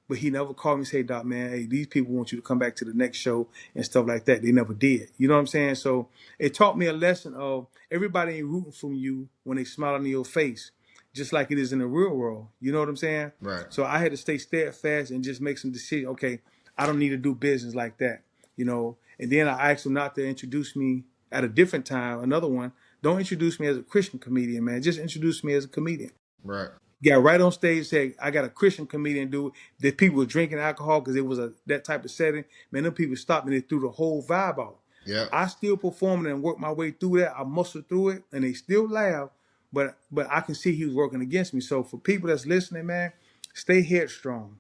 but he never called me and say, Doc, man, hey, these people want you to come back to the next show and stuff like that. They never did. You know what I'm saying? So it taught me a lesson of everybody ain't rooting for you when they smile in your face, just like it is in the real world. You know what I'm saying? Right. So I had to stay steadfast and just make some decisions. Okay, I don't need to do business like that, And then I asked them not to introduce me at a different time. Another one, don't introduce me as a Christian comedian, man. Just introduce me as a comedian. Right. Got right on stage, said, I got a Christian comedian dude. That people were drinking alcohol because it was that type of setting. Man, them people stopped me. They threw the whole vibe out. Yeah. I still performed and worked my way through that. I muscled through it, and they still laugh. But I can see he was working against me. So for people that's listening, man, stay headstrong.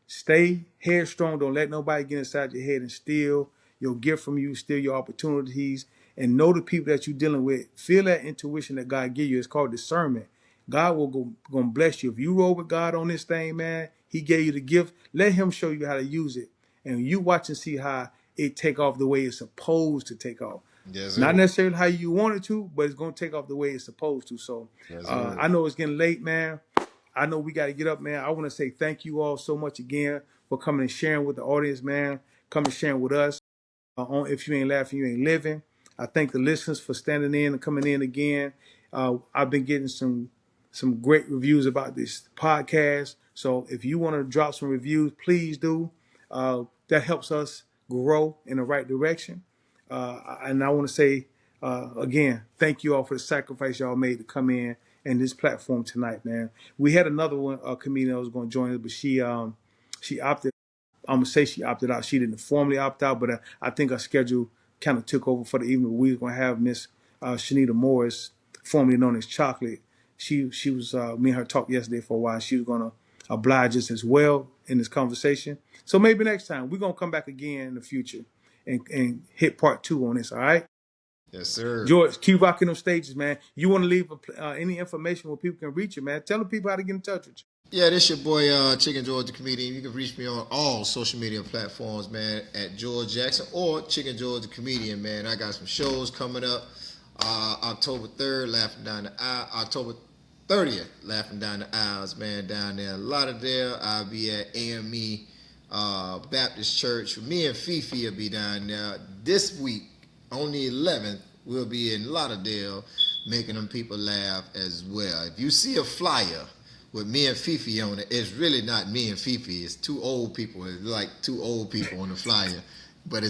Stay headstrong. Don't let nobody get inside your head and steal your gift from you, steal your opportunities, and know the people that you're dealing with. Feel that intuition that God give you. It's called discernment. God will gonna bless you. If you roll with God on this thing, man, He gave you the gift. Let Him show you how to use it. And you watch and see how it take off the way it's supposed to take off. Yes, Not sir. necessarily how you want it to, but it's gonna take off the way it's supposed to. So Yes, sir. I know it's getting late, man. I know we got to get up, man. I want to say thank you all so much again for coming and sharing with the audience, man. Coming and sharing with us. On If You Ain't Laughing, You Ain't Living. I thank the listeners for standing in and coming in again. I've been getting some great reviews about this podcast. So if you want to drop some reviews, please do. That helps us grow in the right direction. And I want to say again, thank you all for the sacrifice y'all made to come in and this platform tonight, man. We had another one, a comedian that was going to join us, but she opted. I'm gonna say she opted out. She didn't formally opt out, but I think her schedule kind of took over for the evening. We were gonna have Miss Shanita Morris, formerly known as Chocolate. She was me and her talked yesterday for a while. She was gonna oblige us as well in this conversation. So maybe next time we're gonna come back again in the future and hit part 2 on this. All right, Yes, sir. George, keep rocking them stages, man. You want to leave any information where people can reach you, man? Tell the people how to get in touch with you. Yeah, this your boy Chicken George the Comedian. You can reach me on all social media platforms, man, at George Jackson or Chicken George the Comedian, man. I got some shows coming up. October 3rd, Laughing Down the Aisle. October 30th, Laughing Down the Aisles, man, down there in Lauderdale. I'll be at AME Baptist Church. Me and Fifi will be down there this week. On the 11th, we'll be in Lauderdale making them people laugh as well. If you see a flyer with me and Fifi on it, it's really not me and Fifi. It's two old people. It's like two old people on the flyer. But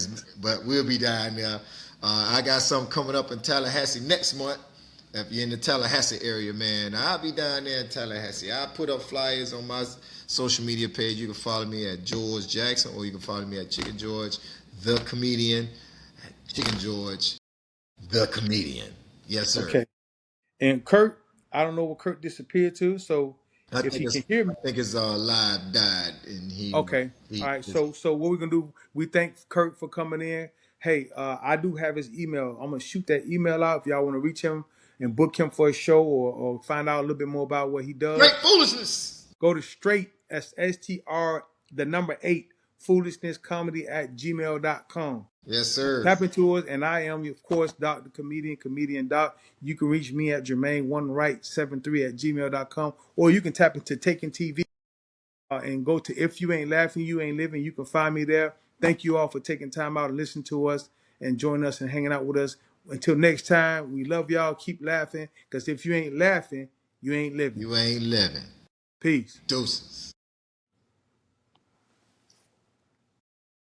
we'll be down there. I got something coming up in Tallahassee next month. If you're in the Tallahassee area, man, I'll be down there in Tallahassee. I'll put up flyers on my social media page. You can follow me at George Jackson, or you can follow me at Chicken George, the comedian. Chicken George, the comedian. Yes, sir. Okay. And Kurt, I don't know what Kurt disappeared to, so I if think he can it's hear me. I think his live died, and Okay. he All right. just, So what we're gonna do, we thank Kurt for coming in. Hey, I do have his email. I'm gonna shoot that email out if y'all want to reach him and book him for a show or find out a little bit more about what he does. great foolishness. Go to straight STR the number 8 foolishnesscomedy@gmail.com. Yes, sir. Tap into us, and I am, of course, Dr. Comedian Doc. You can reach me at Jermaine Wright 73@gmail.com, or you can tap into Taking TV and go to If You Ain't Laughing, You Ain't Living. You can find me there. Thank you all for taking time out and listening to us and joining us and hanging out with us. Until next time, we love y'all. Keep laughing, because if you ain't laughing, you ain't living. You ain't living. Peace. Deuces.